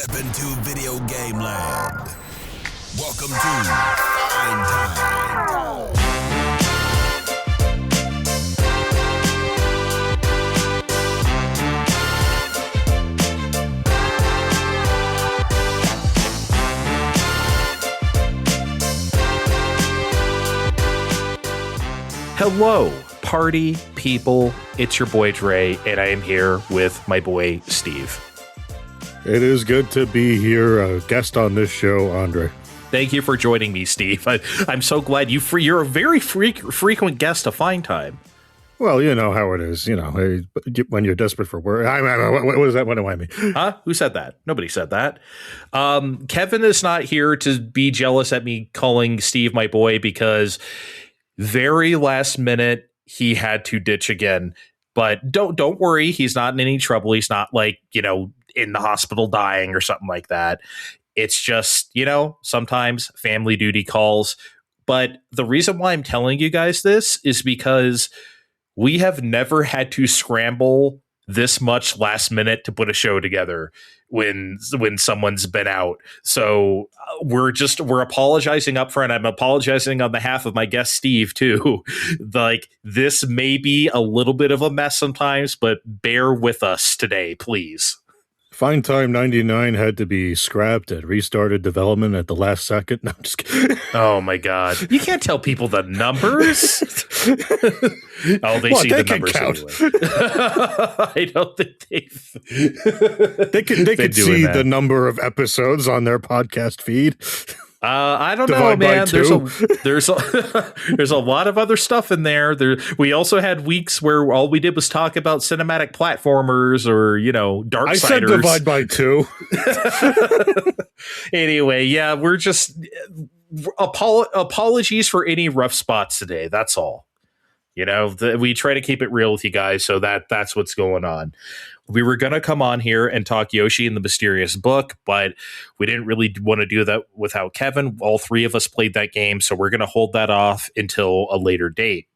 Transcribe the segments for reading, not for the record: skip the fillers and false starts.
Step into video game land. Welcome to Fine Time. Hello, party people. It's your boy Dre, and I am here with my boy Steve. It is good to be here, a guest on this show, Andre. Thank you for joining me, Steve. I'm so glad you're a very frequent guest of Fine Time. Well, you know how it is. You know, when you're desperate for work. What was that? What do I mean? Huh? Who said that? Nobody said that. Kevin is not here to be jealous at me calling Steve my boy because very last minute he had to ditch again. But don't worry, he's not in any trouble. He's not in the hospital dying or something like that. It's just, sometimes family duty calls. But the reason why I'm telling you guys this is because we have never had to scramble this much last minute to put a show together when someone's been out. So we're apologizing up front. I'm apologizing on behalf of my guest Steve too. This may be a little bit of a mess sometimes, but bear with us today, please. Fine Time 99 had to be scrapped and restarted development at the last second. No, I'm just kidding. Oh my God. You can't tell people the numbers. They see the numbers anyway. I don't think they could see the number of episodes on their podcast feed. I don't know, man. There's a lot of other stuff in there. We also had weeks where all we did was talk about cinematic platformers or Darksiders. I said divide by 2. Anyway, yeah, we're just apologies for any rough spots today. That's all. We try to keep it real with you guys, so that's what's going on. We were going to come on here and talk Yoshi and the Mysterious Book, but we didn't really want to do that without Kevin. All three of us played that game, so we're going to hold that off until a later date.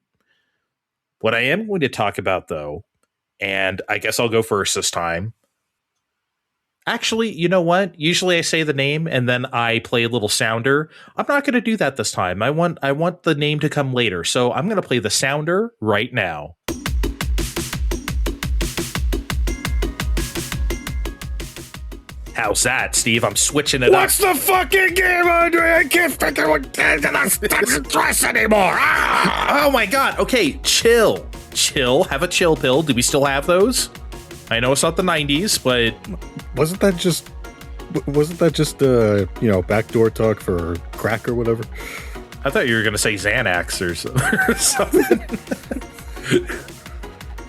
What I am going to talk about, though, and I guess I'll go first this time. Actually, you know what? Usually I say the name and then I play a little sounder. I'm not going to do that this time. I want the name to come later, so I'm going to play the sounder right now. How's that, Steve? I'm switching it What's up. What's the fucking game, Andre? I can't figure what doesn't stress anymore. Oh my God. Okay, chill. Have a chill pill. Do we still have those? I know it's not the 90s, but wasn't that just backdoor talk for crack or whatever? I thought you were going to say Xanax or something.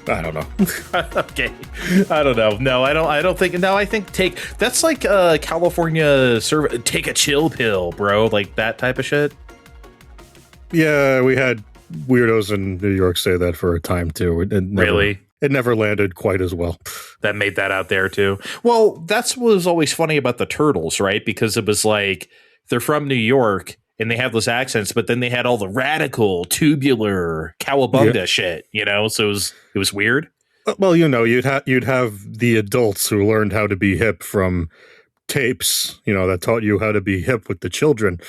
I don't know. Okay. I don't know. No, I don't think. No, I think that's like California take a chill pill, bro. Like that type of shit. Yeah, we had weirdos in New York say that for a time too. It never landed quite as well. That made that out there too. Well, that's what was always funny about the Turtles, right? Because it was like they're from New York and they have those accents, but then they had all the radical, tubular, cowabunga shit, So it was weird. Well, you'd have the adults who learned how to be hip from tapes, that taught you how to be hip with the children.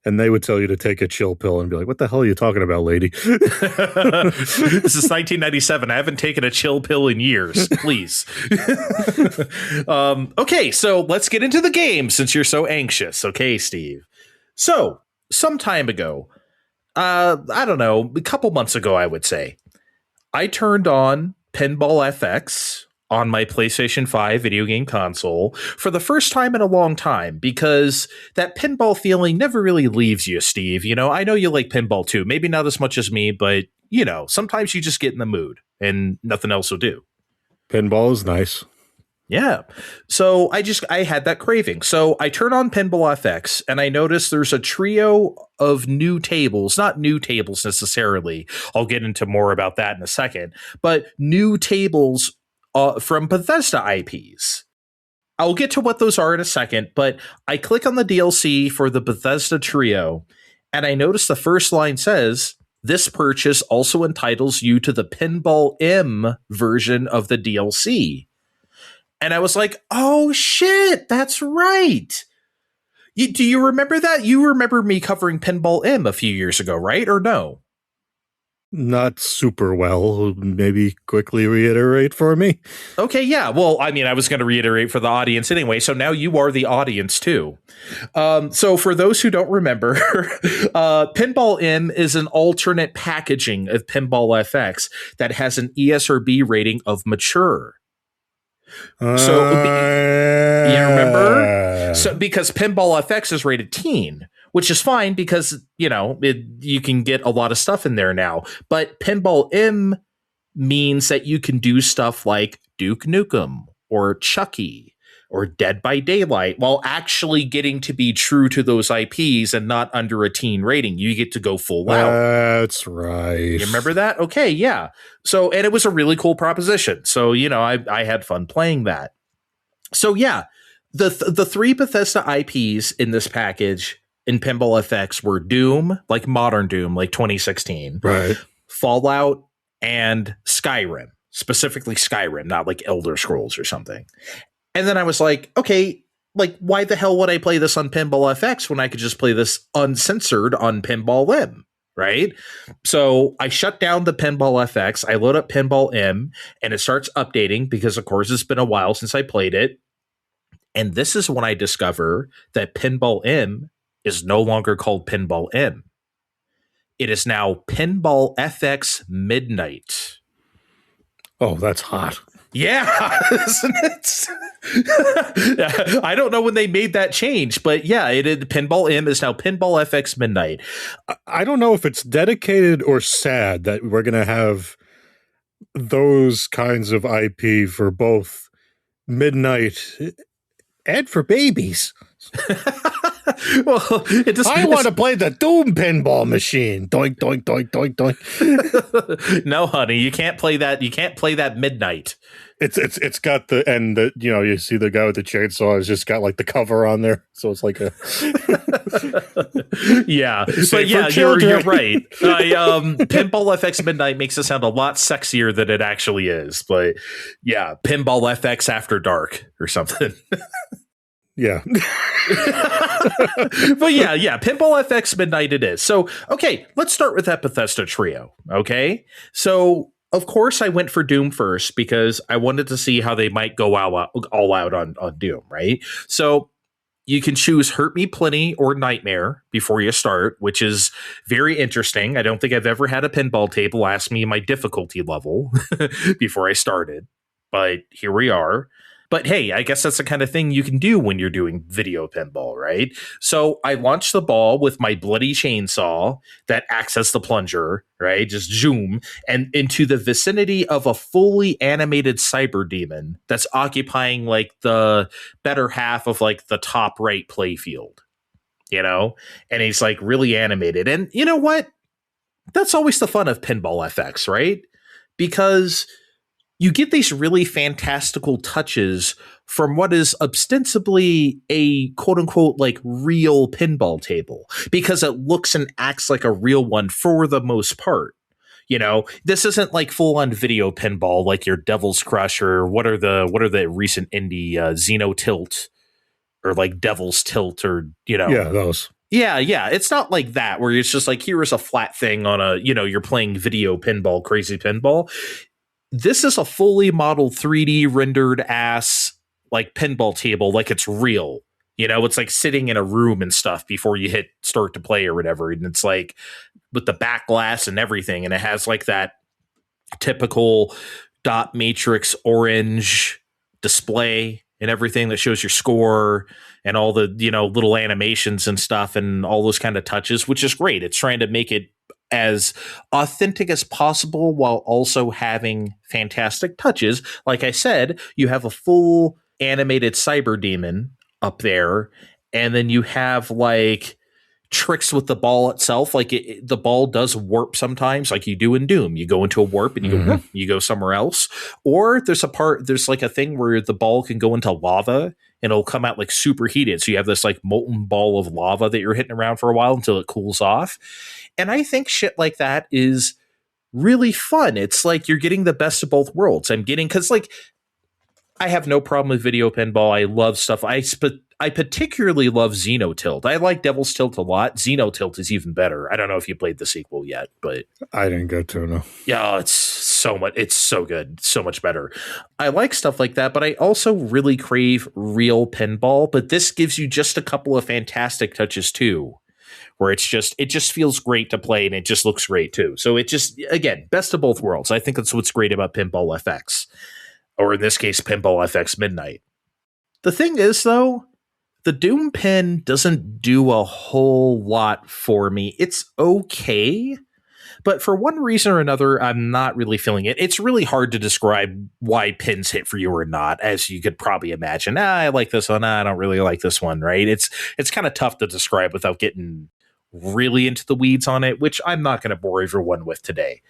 And they would tell you to take a chill pill and be like, what the hell are you talking about, lady? This is 1997. I haven't taken a chill pill in years. Please. Okay, so let's get into the game since you're so anxious. Okay, Steve. So, some time ago, I don't know, a couple months ago, I would say, I turned on Pinball FX on my PlayStation 5 video game console for the first time in a long time because that pinball feeling never really leaves you, Steve. I know you like pinball too. Maybe not as much as me, but, sometimes you just get in the mood and nothing else will do. Pinball is nice. Yeah. So I had that craving. So I turn on Pinball FX and I notice there's a trio of new tables, not new tables necessarily. I'll get into more about that in a second, but new tables from Bethesda IPs. I'll get to what those are in a second, but I click on the DLC for the Bethesda trio and I notice the first line says, "This purchase also entitles you to the Pinball M version of the DLC." And I was like, oh shit, that's right. Do you remember that? You remember me covering Pinball M a few years ago, right? Or no? Not super well. Maybe quickly reiterate for me. Okay, yeah. Well, I mean, I was going to reiterate for the audience anyway, so now you are the audience too. So for those who don't remember, Pinball M is an alternate packaging of Pinball FX that has an ESRB rating of mature. So you remember? So because Pinball FX is rated teen, which is fine because, you know, you can get a lot of stuff in there now. But Pinball M means that you can do stuff like Duke Nukem or Chucky or Dead by Daylight while actually getting to be true to those IPs and not under a teen rating. You get to go full out. That's right. You remember that? Okay, yeah. So, and it was a really cool proposition. So, you know, I had fun playing that. So, yeah, the three Bethesda IPs in this package in Pinball FX were Doom, like modern Doom, like 2016. Right. Fallout, and Skyrim, specifically Skyrim, not like Elder Scrolls or something. And then I was like, okay, like, why the hell would I play this on Pinball FX when I could just play this uncensored on Pinball M, right? So I shut down the Pinball FX, I load up Pinball M, and it starts updating because, of course, it's been a while since I played it. And this is when I discover that Pinball M is no longer called Pinball M. It is now Pinball FX Midnight. Oh, that's hot. Yeah, isn't it? I don't know when they made that change, but yeah, Pinball M is now Pinball FX Midnight. I don't know if it's dedicated or sad that we're going to have those kinds of IP for both Midnight and for babies. Well, I want to play the Doom pinball machine. Doink, doink, doink, doink, doink. No, honey, you can't play that. You can't play that Midnight. It's got the end that, you know, you see the guy with the chainsaw has just got like the cover on there, so it's like a yeah. But yeah, you're right. Pinball FX Midnight makes it sound a lot sexier than it actually is. But yeah, Pinball FX After Dark or something. Yeah. But yeah, Pinball FX Midnight it is. So, okay, let's start with that Bethesda trio, okay? So, of course, I went for Doom first because I wanted to see how they might go all out on Doom, right? So, you can choose Hurt Me Plenty or Nightmare before you start, which is very interesting. I don't think I've ever had a pinball table ask me my difficulty level before I started, but here we are. But hey, I guess that's the kind of thing you can do when you're doing video pinball, right? So I launched the ball with my bloody chainsaw that acts as the plunger, right? Just zoom and into the vicinity of a fully animated cyber demon that's occupying like the better half of like the top right play field, you know? And he's like really animated. And you know what? That's always the fun of Pinball FX, right? Because you get these really fantastical touches from what is ostensibly a quote unquote like real pinball table because it looks and acts like a real one for the most part. You know, this isn't like full on video pinball like your Devil's Crush or what are the recent indie Xeno Tilt or like Devil's Tilt or, you know. Yeah, those. Yeah. It's not like that where it's just like, here is a flat thing on a, you know, you're playing video pinball, crazy pinball. This is a fully modeled 3D rendered ass like pinball table, like it's real. You know, it's like sitting in a room and stuff before you hit start to play or whatever. And it's like with the back glass and everything. And it has like that typical dot matrix orange display and everything that shows your score and all the, you know, little animations and stuff and all those kind of touches, which is great. It's trying to make it as authentic as possible while also having fantastic touches. Like I said, you have a full animated cyber demon up there, and then you have like tricks with the ball itself. Like the ball does warp sometimes, like you do in Doom. You go into a warp and you go somewhere else. Or there's like a thing where the ball can go into lava and it'll come out like superheated. So you have this like molten ball of lava that you're hitting around for a while until it cools off. And I think shit like that is really fun. It's like you're getting the best of both worlds. Because like I have no problem with video pinball. I love stuff. I particularly love Xenotilt. I like Devil's Tilt a lot. Xenotilt is even better. I don't know if you played the sequel yet, but I didn't get to, no. yeah, it's so good, so much better. I like stuff like that, but I also really crave real pinball. But this gives you just a couple of fantastic touches too, where it just feels great to play and it just looks great too. So it just, again, best of both worlds. I think that's what's great about Pinball FX, or in this case, Pinball FX Midnight. The thing is, though, the Doom pin doesn't do a whole lot for me. It's okay, but for one reason or another, I'm not really feeling it. It's really hard to describe why pins hit for you or not, as you could probably imagine. I like this one. I don't really like this one, right? It's kind of tough to describe without getting really into the weeds on it, which I'm not going to bore everyone with today.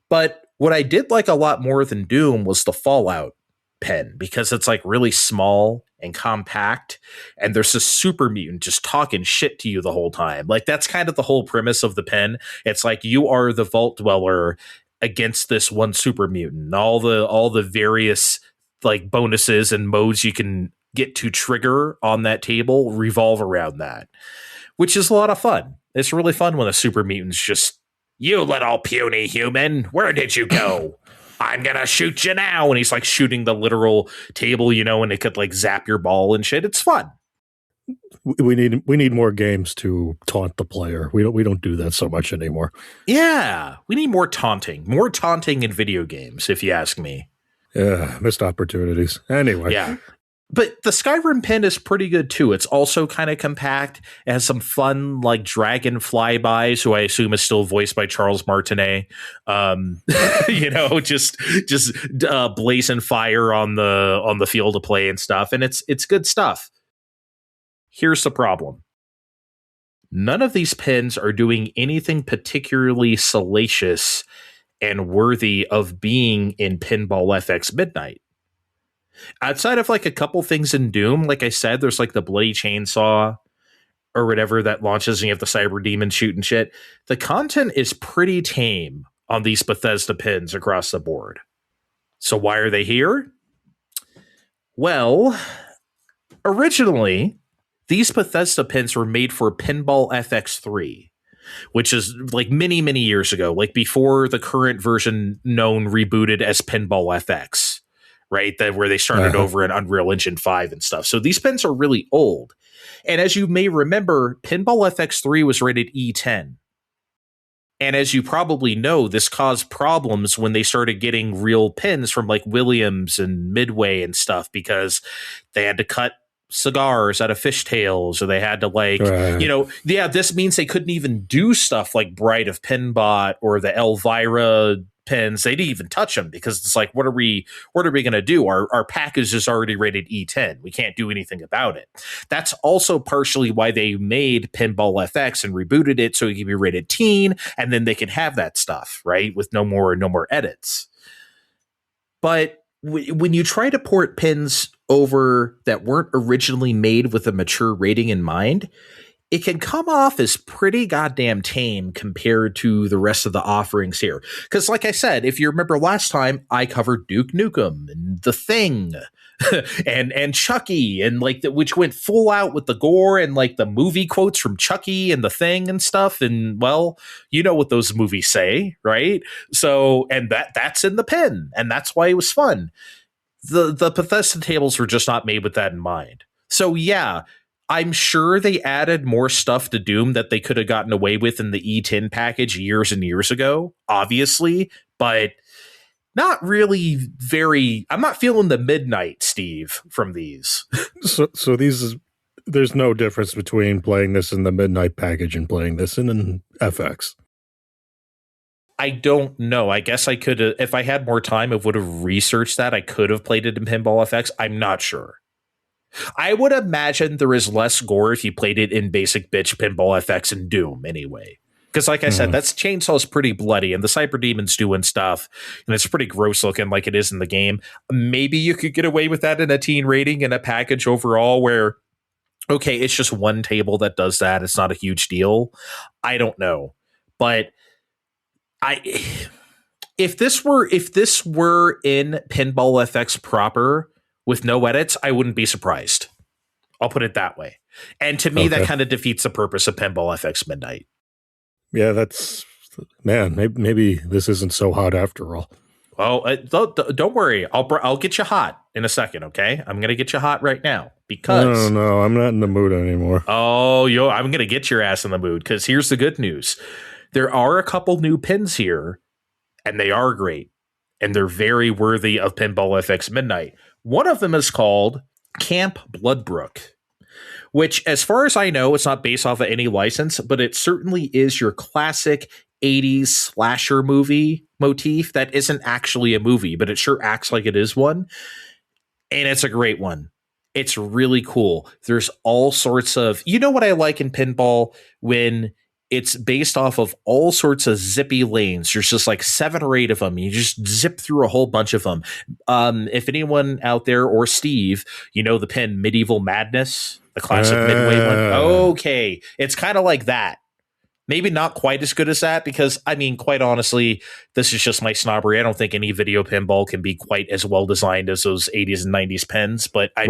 But what I did like a lot more than Doom was the Fallout pen, because it's like really small and compact, and there's this super mutant just talking shit to you the whole time. Like, that's kind of the whole premise of the pen. It's like you are the vault dweller against this one super mutant. All the various like bonuses and modes you can get to trigger on that table revolve around that, which is a lot of fun. It's really fun when a super mutant's just, "You little puny human, where did you go? I'm gonna shoot you now." And he's like shooting the literal table, and it could like zap your ball and shit. It's fun. We need more games to taunt the player. We don't do that so much anymore. Yeah, we need more taunting in video games, if you ask me. Yeah, missed opportunities. Anyway. Yeah. But the Skyrim pin is pretty good too. It's also kind of compact. It has some fun like dragon flybys, who I assume is still voiced by Charles Martinet. Just blazing fire on the field of play and stuff, and it's good stuff. Here's the problem: none of these pins are doing anything particularly salacious and worthy of being in Pinball FX Midnight. Outside of like a couple things in Doom, like I said, there's like the bloody chainsaw or whatever that launches and you have the cyber demon shoot and shit. The content is pretty tame on these Bethesda pins across the board. So why are they here? Well, originally, these Bethesda pins were made for Pinball FX3, which is like many, many years ago, like before the current version known rebooted as Pinball FX. Right, where they started over in Unreal Engine 5 and stuff. So these pins are really old. And as you may remember, Pinball FX3 was rated E10. And as you probably know, this caused problems when they started getting real pins from like Williams and Midway and stuff, because they had to cut cigars out of fishtails, or they had to this means they couldn't even do stuff like Bride of Pinbot or the Elvira pins. They didn't even touch them, because it's like, what are we going to do? Our package is already rated E10. We can't do anything about it. That's also partially why they made Pinball FX and rebooted it, so it could be rated teen, and then they can have that stuff, right, with no more edits. But when you try to port pins over that weren't originally made with a mature rating in mind, it can come off as pretty goddamn tame compared to the rest of the offerings here. Because like I said, if you remember last time, I covered Duke Nukem and The Thing and Chucky, and like which went full out with the gore and like the movie quotes from Chucky and The Thing and stuff. And well, you know what those movies say, right? So, and that's in the pin, and that's why it was fun. The Bethesda tables were just not made with that in mind. So yeah, I'm sure they added more stuff to Doom that they could have gotten away with in the E10 package years and years ago, obviously, but not really very. I'm not feeling the Midnight, Steve, from these. So there's no difference between playing this in the Midnight package and playing this in an FX. I don't know. I guess I could have, if I had more time, I would have researched that. I could have played it in Pinball FX. I'm not sure. I would imagine there is less gore if you played it in basic bitch Pinball FX and Doom anyway. Because like I said, that's chainsaw is pretty bloody, and the Cyber Demon's doing stuff, and it's pretty gross looking like it is in the game. Maybe you could get away with that in a teen rating and a package overall where, okay, it's just one table that does that. It's not a huge deal. I don't know. But if this were in Pinball FX proper, with no edits, I wouldn't be surprised. I'll put it that way. And to me, that kind of defeats the purpose of Pinball FX Midnight. Yeah, maybe this isn't so hot after all. Well, don't worry. I'll get you hot in a second, okay? I'm going to get you hot right now because... No, I'm not in the mood anymore. Oh, I'm going to get your ass in the mood because here's the good news. There are a couple new pins here, and they are great, and they're very worthy of Pinball FX Midnight. One of them is called Camp Bloodbrook, which, as far as I know, it's not based off of any license, but it certainly is your classic 80s slasher movie motif that isn't actually a movie, but it sure acts like it is one. And it's a great one. It's really cool. There's all sorts of, you know what I like in pinball when it's based off of all sorts of zippy lanes. There's just like 7 or 8 of them. You just zip through a whole bunch of them. If anyone out there or Steve, you know the pin Medieval Madness, the classic Midway one. Okay. It's kind of like that. Maybe not quite as good as that because, I mean, quite honestly, this is just my snobbery. I don't think any video pinball can be quite as well designed as those 80s and 90s pins. But I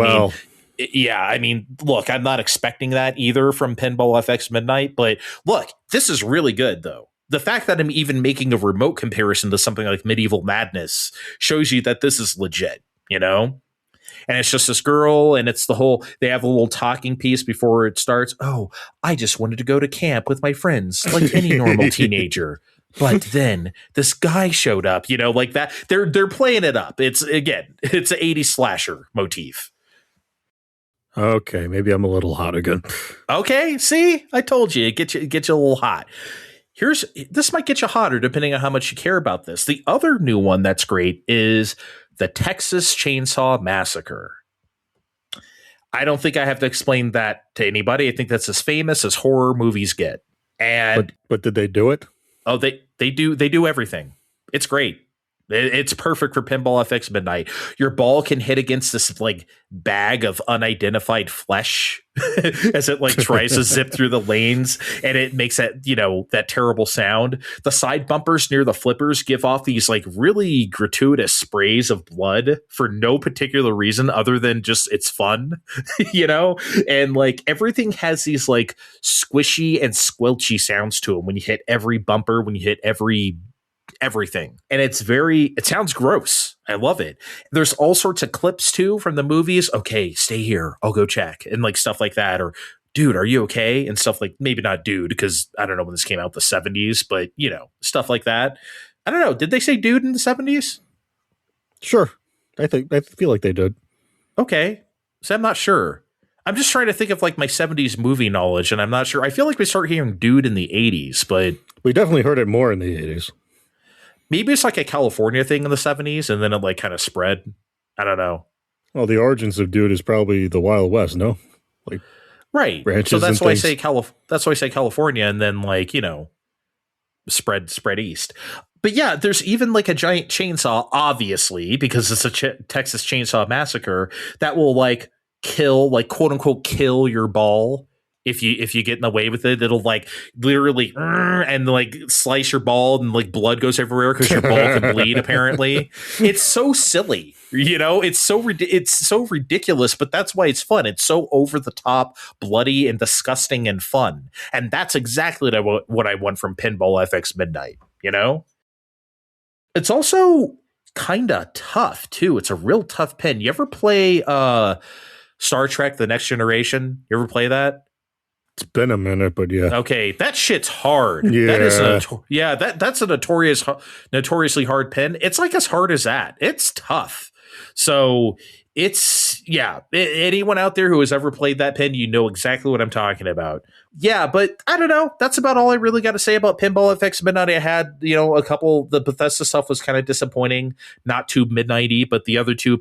mean, look, I'm not expecting that either from Pinball FX Midnight. But look, this is really good, though. The fact that I'm even making a remote comparison to something like Medieval Madness shows you that this is legit, you know? And it's just this girl, and it's they have a little talking piece before it starts. Oh, I just wanted to go to camp with my friends, like any normal teenager. But then this guy showed up, you know, like that. They're playing it up. It's an 80s slasher motif. Okay, maybe I'm a little hot again. Okay, see? I told you, it gets you a little hot. This might get you hotter depending on how much you care about this. The other new one that's great is the Texas Chainsaw Massacre. I don't think I have to explain that to anybody. I think that's as famous as horror movies get. And but did they do it? Oh, they do everything. It's great. It's perfect for Pinball FX Midnight. Your ball can hit against this like bag of unidentified flesh as it like tries to zip through the lanes, and it makes that, you know, that terrible sound. The side bumpers near the flippers give off these like really gratuitous sprays of blood for no particular reason other than just it's fun, you know? And like everything has these like squishy and squelchy sounds to them when you hit every bumper, when you hit everything. And it sounds gross. I love it. There's all sorts of clips too from the movies. Okay, stay here, I'll go check, and like stuff like that. Or dude, are you okay? And stuff like, maybe not dude, because I don't know when this came out, the 70s, but you know, stuff like that. I don't know. Did they say dude in the 70s? Sure. I feel like they did. Okay. So I'm not sure. I'm just trying to think of like my 70s movie knowledge, and I'm not sure. I feel like we start hearing dude in the 80s, but we definitely heard it more in the 80s. Maybe it's like a California thing in the 70s, and then it like kind of spread. I don't know. Well, the origins of dude is probably the Wild West, no? Like right. So that's why I say California, and then like, you know, spread east. But yeah, there's even like a giant chainsaw, obviously, because it's a Texas Chainsaw Massacre that will like kill, like quote unquote, kill your ball. If you get in the way with it, it'll like literally and like slice your ball, and like blood goes everywhere because your ball can bleed. Apparently, it's so silly, you know. It's so ridiculous, but that's why it's fun. It's so over the top, bloody and disgusting and fun, and that's exactly what I want from Pinball FX Midnight. You know, it's also kind of tough too. It's a real tough pin. You ever play Star Trek: The Next Generation? You ever play that? It's been a minute, but yeah. Okay, that shit's hard. Yeah, that's a notoriously hard pin. It's like as hard as that. It's tough. So it's anyone out there who has ever played that pin, you know exactly what I'm talking about. Yeah, but I don't know. That's about all I really got to say about Pinball FX Midnight. I had, you know, a couple. The Bethesda stuff was kind of disappointing, not too midnighty, but the other two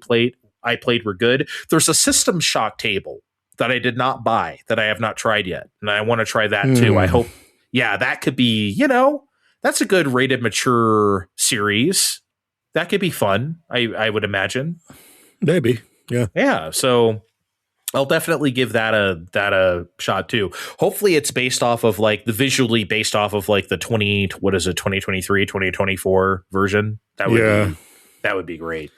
I played were good. There's a System Shock table that I did not buy, that I have not tried yet. And I want to try that too. I hope, that could be, you know, that's a good rated mature series. That could be fun, I would imagine. Maybe, yeah. Yeah, so I'll definitely give that a shot too. Hopefully it's based off of like visually based off of like the 2023, 2024 version. That would be great.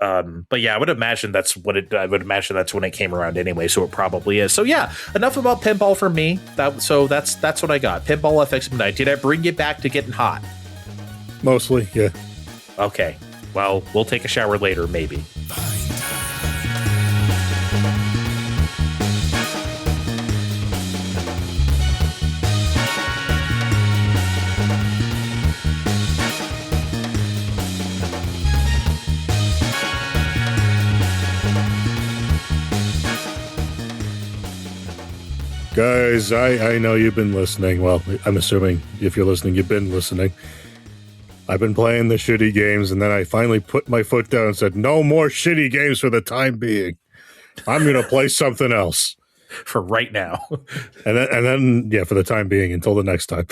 But yeah, I would imagine that's when it came around anyway. So it probably is. So yeah, enough about pinball for me. That's what I got. Pinball FX Midnight. Did I bring you back to getting hot? Mostly, yeah. Okay. Well, we'll take a shower later, maybe. Guys, I know you've been listening. Well, I'm assuming if you're listening, you've been listening. I've been playing the shitty games, and then I finally put my foot down and said, no more shitty games for the time being. I'm going to play something else. For right now. and then, for the time being, until the next time.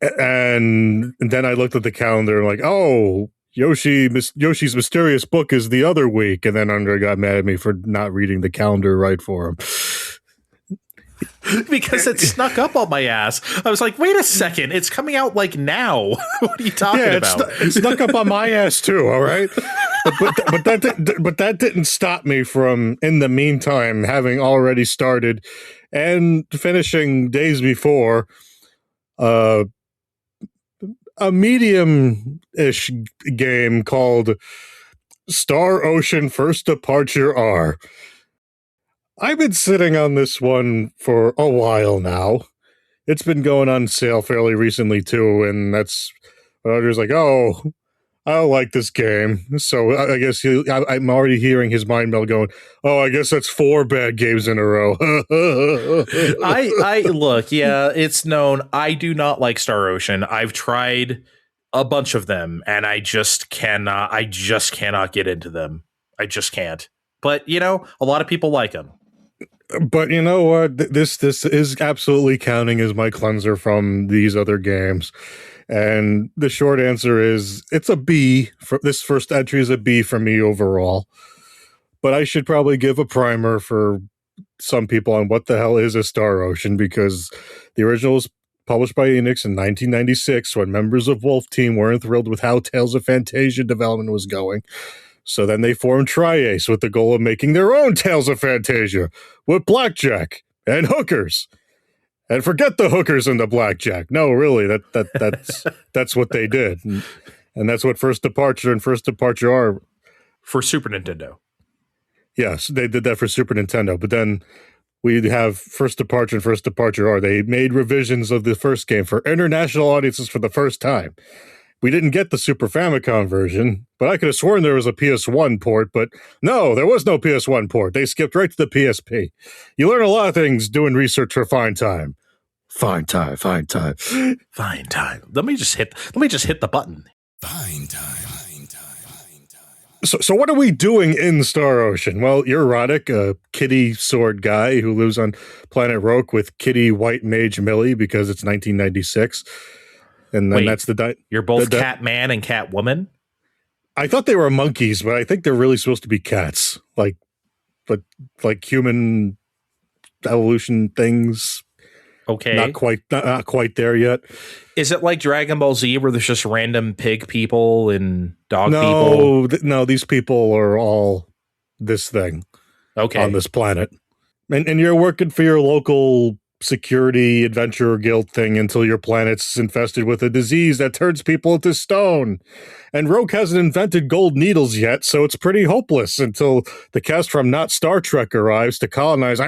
And then I looked at the calendar and like, oh, Yoshi's Mysterious Book is the other week. And then Andre got mad at me for not reading the calendar right for him. Because it snuck up on my ass. I was like, wait a second, it's coming out like now. What are you talking about? It snuck up on my ass too, all right? But that didn't stop me from, in the meantime, having already started and finishing days before a medium-ish game called Star Ocean First Departure R. I've been sitting on this one for a while now. It's been going on sale fairly recently, too, and that's when I was like, oh, I don't like this game. So I guess I'm already hearing his mind meld going, oh, I guess that's 4 bad games in a row. I look, yeah, it's known. I do not like Star Ocean. I've tried a bunch of them, and I just cannot get into them. I just can't. But, a lot of people like them. But you know what? This is absolutely counting as my cleanser from these other games. And the short answer is it's a B. This first entry is a B for me overall. But I should probably give a primer for some people on what the hell is a Star Ocean, because the original was published by Enix in 1996 when members of Wolf Team weren't thrilled with how Tales of Fantasia development was going. So then they formed Tri-Ace with the goal of making their own Tales of Fantasia with blackjack and hookers. And forget the hookers and the blackjack. No, really, that's what they did. And that's what First Departure and First Departure are. For Super Nintendo. Yes, they did that for Super Nintendo. But then we have First Departure and First Departure R. They made revisions of the first game for international audiences for the first time. We didn't get the Super Famicom version, but I could have sworn there was a PS1 port, but no, there was no PS1 port. They skipped right to the PSP. You learn a lot of things doing research for Fine Time. Fine Time. Fine Time. Let me just hit the button. Fine Time. So what are we doing in Star Ocean? Well, you're Roddick, a kitty sword guy who lives on planet Roke with kitty white mage Millie because it's 1996. And then that's you're both Catman and Catwoman? I thought they were monkeys, but I think they're really supposed to be cats. Like human evolution things. Okay. Not quite there yet. Is it like Dragon Ball Z where there's just random pig people and dog people? No, these people are all this thing. Okay. On this planet. And you're working for your local security adventure guild thing until your planet's infested with a disease that turns people into stone. And Rogue hasn't invented gold needles yet, so it's pretty hopeless until the cast from Not Star Trek arrives to colonize,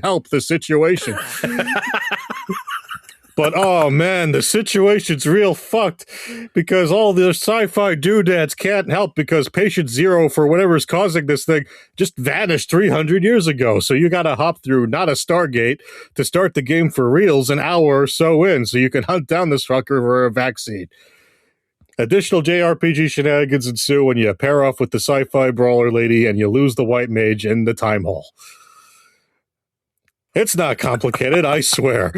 help the situation. But, oh man, the situation's real fucked because all the sci-fi doodads can't help because patient zero for whatever's causing this thing just vanished 300 years ago. So you gotta hop through not a Stargate to start the game for reals an hour or so in so you can hunt down this fucker for a vaccine. Additional JRPG shenanigans ensue when you pair off with the sci-fi brawler lady and you lose the white mage in the time hole. It's not complicated, I swear.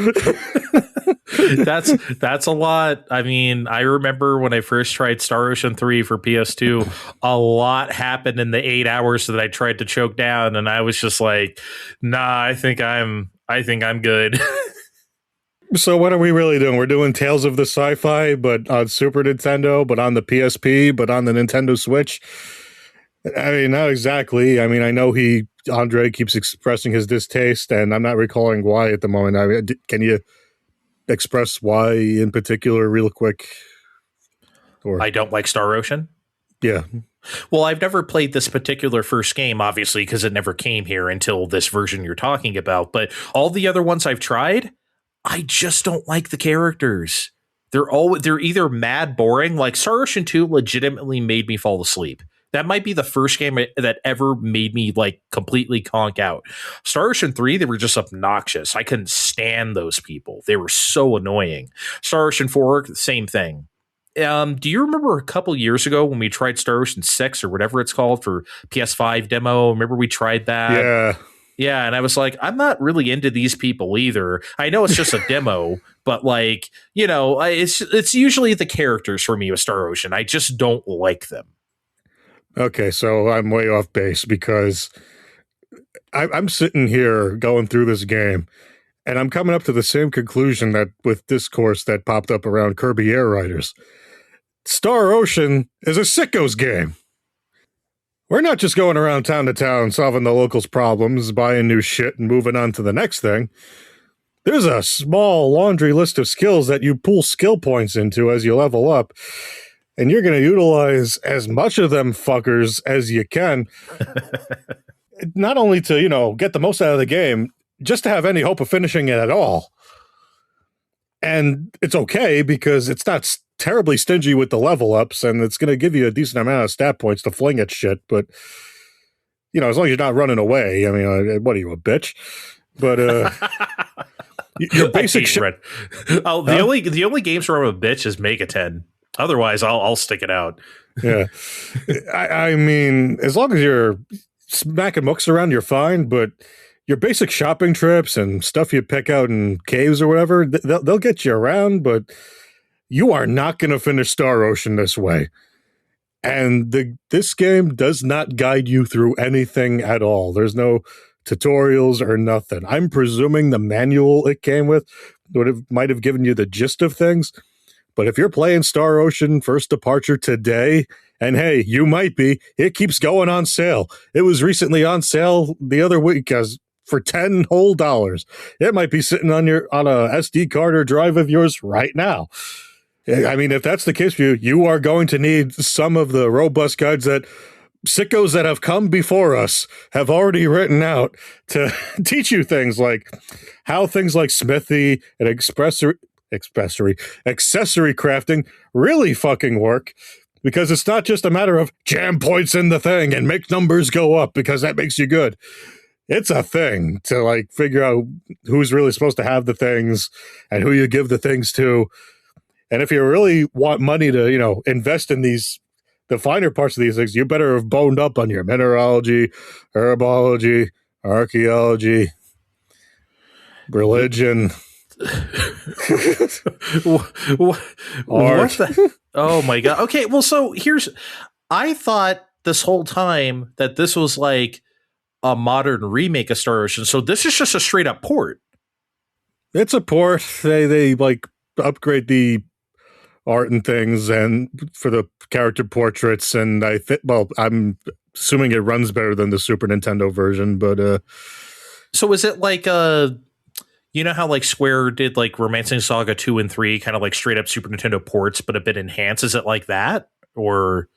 That's a lot. I mean, I remember when I first tried Star Ocean 3 for PS2, a lot happened in the 8 hours that I tried to choke down, and I was just like, nah, I think I'm good. So what are we really doing? We're doing Tales of the Sci-Fi, but on Super Nintendo, but on the PSP, but on the Nintendo Switch. I mean, not exactly. I mean, I know Andre keeps expressing his distaste, and I'm not recalling why at the moment. I mean, can you express why in particular, real quick? Or I don't like Star Ocean. yeah. Well, I've never played this particular first game, obviously, because it never came here until this version you're talking about. But all the other ones I've tried, I just don't like the characters. They're either mad boring, like Star Ocean 2 legitimately made me fall asleep. That might be the first game that ever made me like completely conk out. Star Ocean 3, they were just obnoxious. I couldn't stand those people. They were so annoying. Star Ocean 4, same thing. Do you remember a couple years ago when we tried Star Ocean 6 or whatever it's called for PS5 demo? Remember we tried that? Yeah. Yeah, and I was like, I'm not really into these people either. I know it's just a demo, but like, it's usually the characters for me with Star Ocean. I just don't like them. Okay, so I'm way off base because I'm sitting here going through this game, and I'm coming up to the same conclusion that with discourse that popped up around Kirby Air Riders. Star Ocean is a sicko's game. We're not just going around town to town solving the locals' problems, buying new shit, and moving on to the next thing. There's a small laundry list of skills that you pull skill points into as you level up, and you're going to utilize as much of them fuckers as you can, not only to, get the most out of the game, just to have any hope of finishing it at all. And it's okay because it's not terribly stingy with the level ups, and it's going to give you a decent amount of stat points to fling at shit. But as long as you're not running away, I mean, what are you, a bitch? But your basic shit. Oh, the only games where I'm a bitch is Mega 10. Otherwise, I'll stick it out. Yeah, I mean, as long as you're smacking mooks around, you're fine. But your basic shopping trips and stuff you pick out in caves or whatever, they'll get you around, but you are not going to finish Star Ocean this way. And this game does not guide you through anything at all. There's no tutorials or nothing. I'm presuming the manual it came with might have given you the gist of things. But if you're playing Star Ocean First Departure today, and hey, you might be, it keeps going on sale. It was recently on sale the other week for $10 whole. It might be sitting on a SD card or drive of yours right now. I mean, if that's the case for you, you are going to need some of the robust guides that sickos that have come before us have already written out to teach you things like how things like smithy and accessory crafting really fucking work. Because it's not just a matter of jam points in the thing and make numbers go up because that makes you good. It's a thing to figure out who's really supposed to have the things and who you give the things to. And if you really want money to, invest in the finer parts of these things, you better have boned up on your mineralogy, herbology, archaeology, religion, what oh my God. Okay, well, so I thought this whole time that this was like a modern remake of Star Ocean, so this is just a straight up port. It's a port. They upgrade the art and things and for the character portraits, and I'm assuming it runs better than the Super Nintendo version, but so is it like how Square did Romancing Saga 2 and 3 kind of straight up Super Nintendo ports but a bit enhanced? Is it like that? Or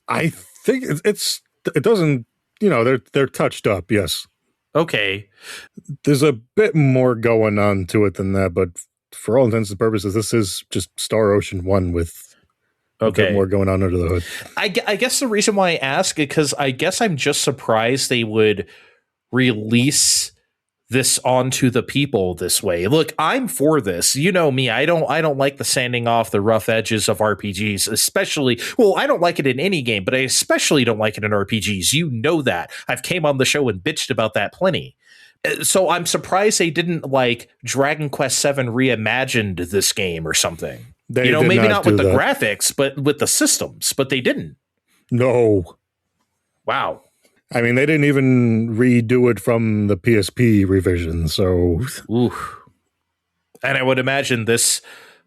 I think it doesn't, they're touched up, yes. Okay. There's a bit more going on to it than that, but for all intents and purposes, this is just Star Ocean 1 with a bit more going on under the hood. I guess the reason why I ask is because I guess I'm just surprised they would release this onto the people this way. Look, I'm for this. You know me. I don't like the sanding off the rough edges of RPGs, especially. Well, I don't like it in any game, but I especially don't like it in RPGs. You know that. I've came on the show and bitched about that plenty. So I'm surprised they didn't Dragon Quest VII reimagined this game or something. Maybe not with the graphics, but with the systems. But they didn't. No. Wow. I mean, they didn't even redo it from the PSP revision. So, oof. And I would imagine this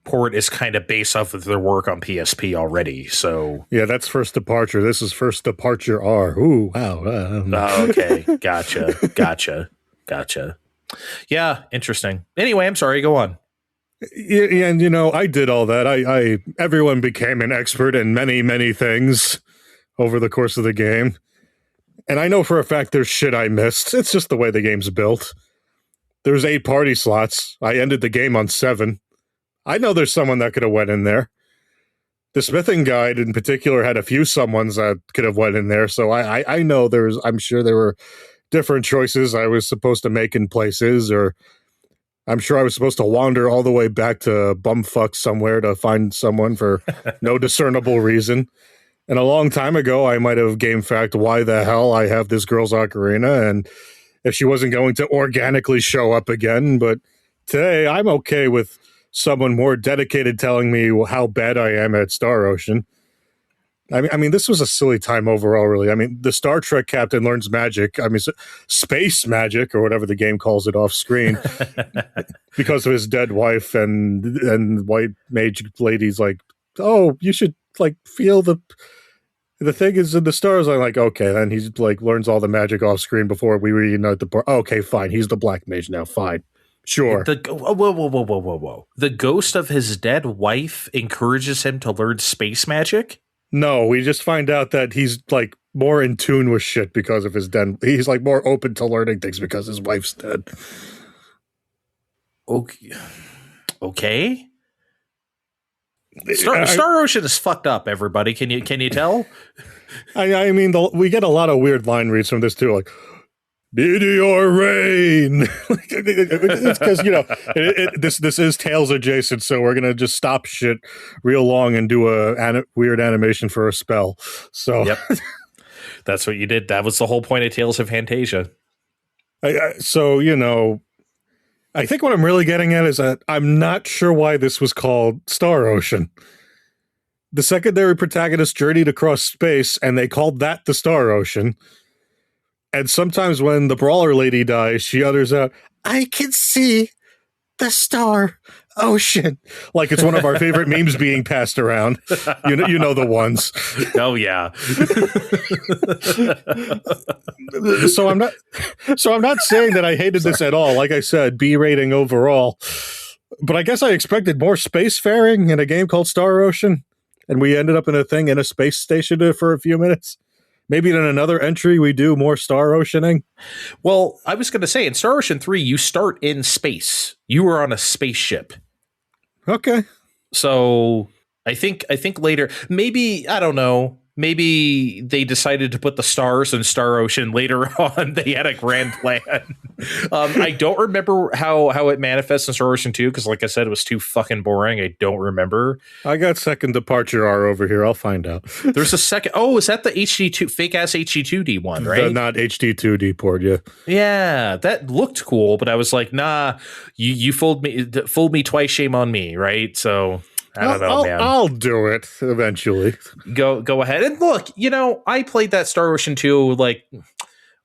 port is kind of based off of their work on PSP already. So yeah, that's First Departure. This is First Departure R. Ooh, wow. Oh, okay, gotcha. Yeah, interesting. Anyway, I'm sorry. Go on. Yeah, and I did all that. Everyone became an expert in many, many things over the course of the game. And I know for a fact there's shit I missed. It's just the way the game's built. There's 8 party slots. I ended the game on 7. I know there's someone that could have went in there. The smithing guide in particular had a few someones that could have went in there. So I know I'm sure there were different choices I was supposed to make in places, or I'm sure I was supposed to wander all the way back to bumfuck somewhere to find someone for no discernible reason. And a long time ago, I might have game fact why the hell I have this girl's ocarina, and if she wasn't going to organically show up again. But today, I'm okay with someone more dedicated telling me how bad I am at Star Ocean. I mean, this was a silly time overall, really. I mean, the Star Trek captain learns magic. I mean, space magic, or whatever the game calls it off screen, because of his dead wife, and white mage lady's like, oh, you should feel the thing is in the stars. I'm like, okay, then he's learns all the magic off screen before we reunite the part. Okay, fine, he's the black mage now. Fine, sure. Whoa. The ghost of his dead wife encourages him to learn space magic? No, we just find out that he's more in tune with shit because of his dead. He's more open to learning things because his wife's dead. Okay. Star Ocean is fucked up, everybody. Can you tell? I mean, we get a lot of weird line reads from this too, like meteor rain. It's because this is Tales adjacent, so we're gonna just stop shit real long and do a weird animation for a spell. So yep, that's what you did. That was the whole point of Tales of Fantasia. I think what I'm really getting at is that I'm not sure why this was called Star Ocean. The secondary protagonist journeyed across space, and they called that the Star Ocean. And sometimes when the brawler lady dies, she utters out, I can see the Star Ocean. Like it's one of our favorite memes being passed around. You know the ones. Oh, yeah. So I'm not saying that I hated this at all. Like I said, B rating overall. But I guess I expected more spacefaring in a game called Star Ocean. And we ended up in a space station for a few minutes. Maybe in another entry we do more Star Oceaning. Well, I was going to say, in Star Ocean 3, you start in space. You were on a spaceship. Okay. So I think later, maybe, I don't know, maybe they decided to put the stars in Star Ocean later on. They had a grand plan. I don't remember how it manifests in Star Ocean 2, because like I said, it was too fucking boring. I don't remember. I got Second Departure R over here. I'll find out. There's a second. Oh, is that the HD2 fake ass HD2D one, right? The not HD2D port, yeah. Yeah, that looked cool, but I was like, nah, you fooled me twice, shame on me, right? So I don't know, man. I'll do it eventually. Go ahead. And look, I played that Star Ocean 2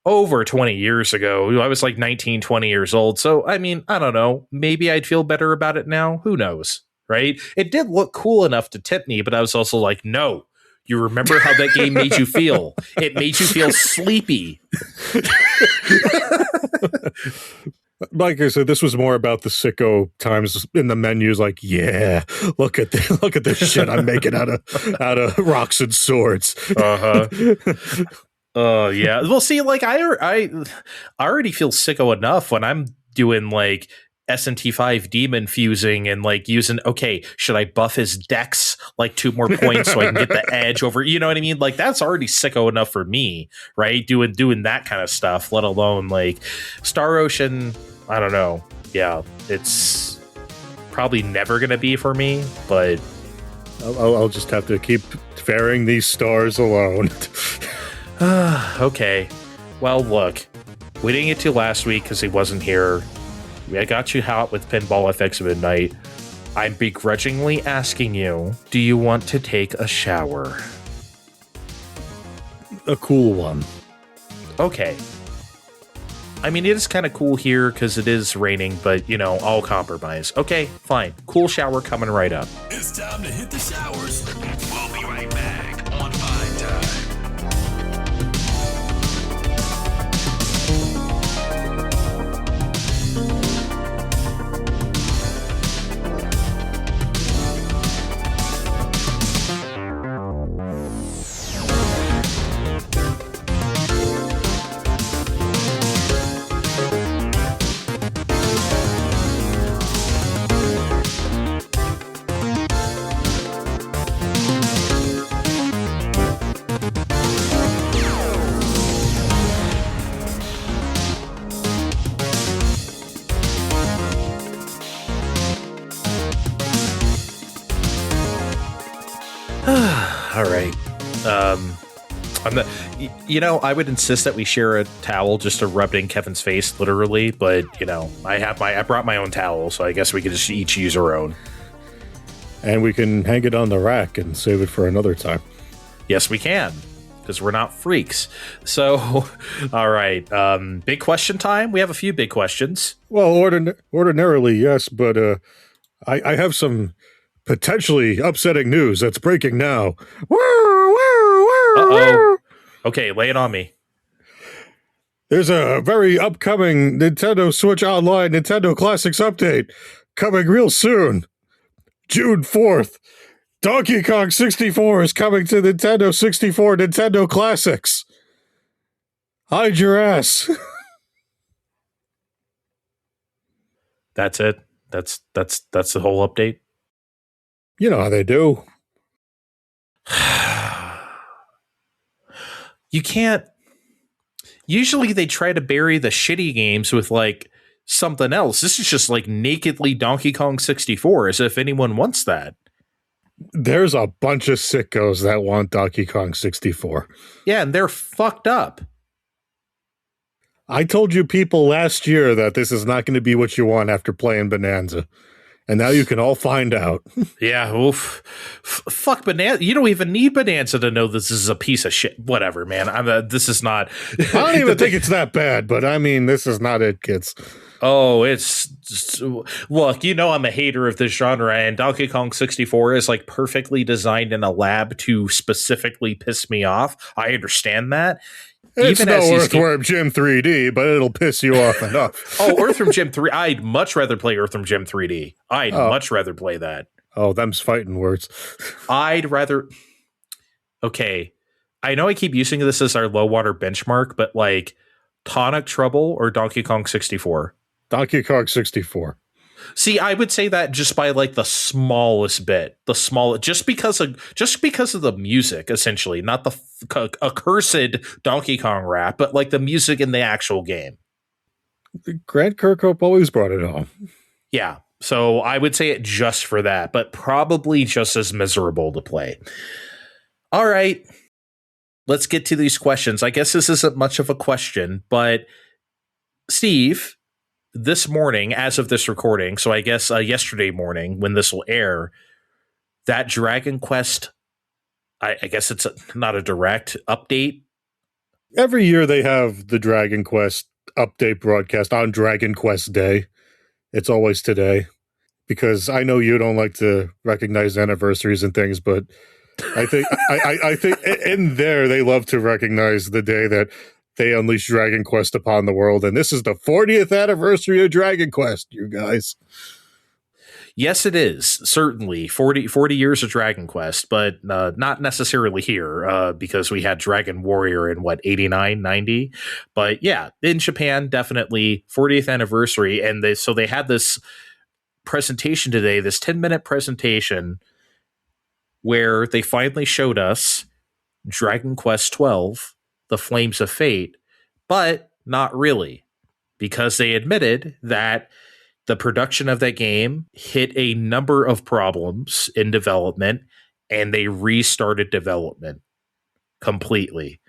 over 20 years ago. I was 19, 20 years old. So, I mean, I don't know. Maybe I'd feel better about it now. Who knows? Right? It did look cool enough to tip me, but I was also like, no. You remember how that game made you feel? It made you feel sleepy. Like I said, this was more about the sicko times in the menus. Like, yeah, look at this shit I'm making out of rocks and swords. Oh yeah. Well, see, I already feel sicko enough when I'm doing S&T5 demon fusing and using, okay, should I buff his dex 2 more points so I can get the edge over, you know what I mean? That's already sicko enough for me, right? Doing that kind of stuff, let alone Star Ocean. I don't know. Yeah, it's probably never going to be for me, but I'll just have to keep faring these stars alone. Okay. Well, look, we didn't get to last week because he wasn't here. I got you hot with Pinball FX Midnight. I'm begrudgingly asking you, do you want to take a shower? A cool one. Okay. I mean, it is kind of cool here because it is raining, but, you know, I'll compromise. Okay, fine. Cool shower coming right up. It's time to hit the showers. We'll be right back on Fine Time. All right. I'm not, you know, I would insist that we share a towel just to rub it in Kevin's face, literally. But you know, I brought my own towel, so I guess we could just each use our own. And we can hang it on the rack and save it for another time. Yes, we can, because we're not freaks. So, all right. Big question time. We have a few big questions. Well, ordinarily, yes, but I have some potentially upsetting news that's breaking now. Uh-oh. Okay, lay it on me. There's a very upcoming Nintendo Switch Online Nintendo Classics update coming real soon. June 4th. Donkey Kong 64 is coming to Nintendo 64 Nintendo Classics. Hide your ass. That's it. That's the whole update. You know how they do. You can't. Usually they try to bury the shitty games with like something else. This is just like nakedly Donkey Kong 64, as if anyone wants that. There's a bunch of sickos that want Donkey Kong 64. Yeah, and they're fucked up. I told you people last year that this is not going to be what you want after playing Bonanza. And now you can all find out. Yeah, oof. Fuck Bonanza. You don't even need Bonanza to know this is a piece of shit. Whatever, man. This is not. I don't even think it's that bad, but I mean, this is not it, kids. Oh, it's just, look, you know, I'm a hater of this genre, and Donkey Kong 64 is like perfectly designed in a lab to specifically piss me off. I understand that. It's even no Earthworm Jim 3D, but it'll piss you off enough. Oh, Earthworm Jim 3. I'd much rather play Earthworm Jim 3D. I'd much rather play that. Oh, them's fighting words. I'd rather. Okay. I know I keep using this as our low water benchmark, but like Tonic Trouble or Donkey Kong 64? Donkey Kong 64. See, I would say that just by like the smallest bit, just because of the music, essentially, not the accursed Donkey Kong rap, but like the music in the actual game. Grant Kirkhope always brought it home. Yeah, so I would say it just for that, but probably just as miserable to play. All right, let's get to these questions. I guess this isn't much of a question, but Steve, this morning, as of this recording, so I guess yesterday morning when this will air, that Dragon Quest, I guess it's not a direct update. Every year they have the Dragon Quest update broadcast on Dragon Quest Day. It's always today, because I know you don't like to recognize anniversaries and things, but I think I think in there they love to recognize the day that they unleashed Dragon Quest upon the world, and this is the 40th anniversary of Dragon Quest, you guys. Yes, it is. Certainly 40 years of Dragon Quest, but not necessarily here because we had Dragon Warrior in 89, 90. But yeah, in Japan, definitely 40th anniversary. And they had this presentation today, this 10-minute presentation where they finally showed us Dragon Quest 12, The Flames of Fate, but not really, because they admitted that the production of that game hit a number of problems in development, and they restarted development completely.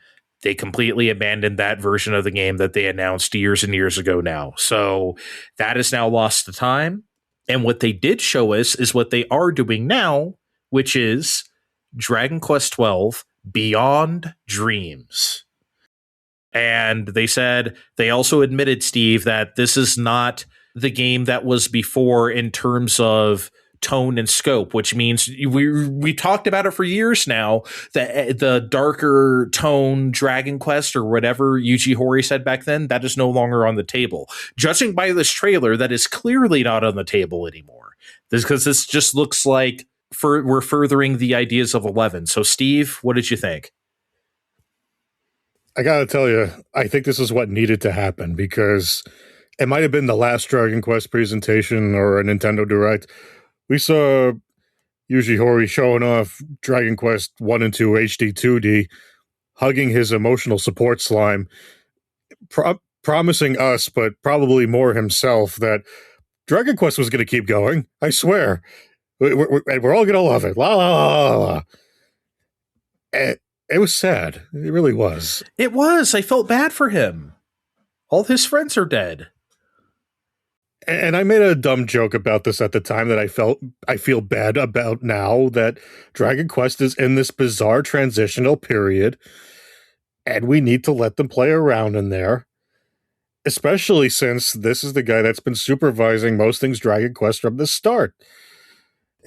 They completely abandoned that version of the game that they announced years and years ago now. So that is now lost to time. And what they did show us is what they are doing now, which is Dragon Quest XII Beyond Dreams. And they said they also admitted, Steve, that this is not the game that was before in terms of tone and scope, which means we talked about it for years now, that the darker tone Dragon Quest or whatever Yuji Horii said back then, that is no longer on the table. Judging by this trailer, that is clearly not on the table anymore. Because this just looks like we're furthering the ideas of 11. So, Steve, what did you think? I gotta tell you, I think this is what needed to happen, because it might have been the last Dragon Quest presentation or a Nintendo Direct. We saw Yuji Horii showing off Dragon Quest 1 and 2 HD 2D, hugging his emotional support slime, promising us, but probably more himself, that Dragon Quest was going to keep going. I swear. We're all going to love it. La, la, la, la, la. It was sad. It really was. It was. I felt bad for him. All his friends are dead. And I made a dumb joke about this at the time that I feel bad about now, that Dragon Quest is in this bizarre transitional period, and we need to let them play around in there, especially since this is the guy that's been supervising most things Dragon Quest from the start.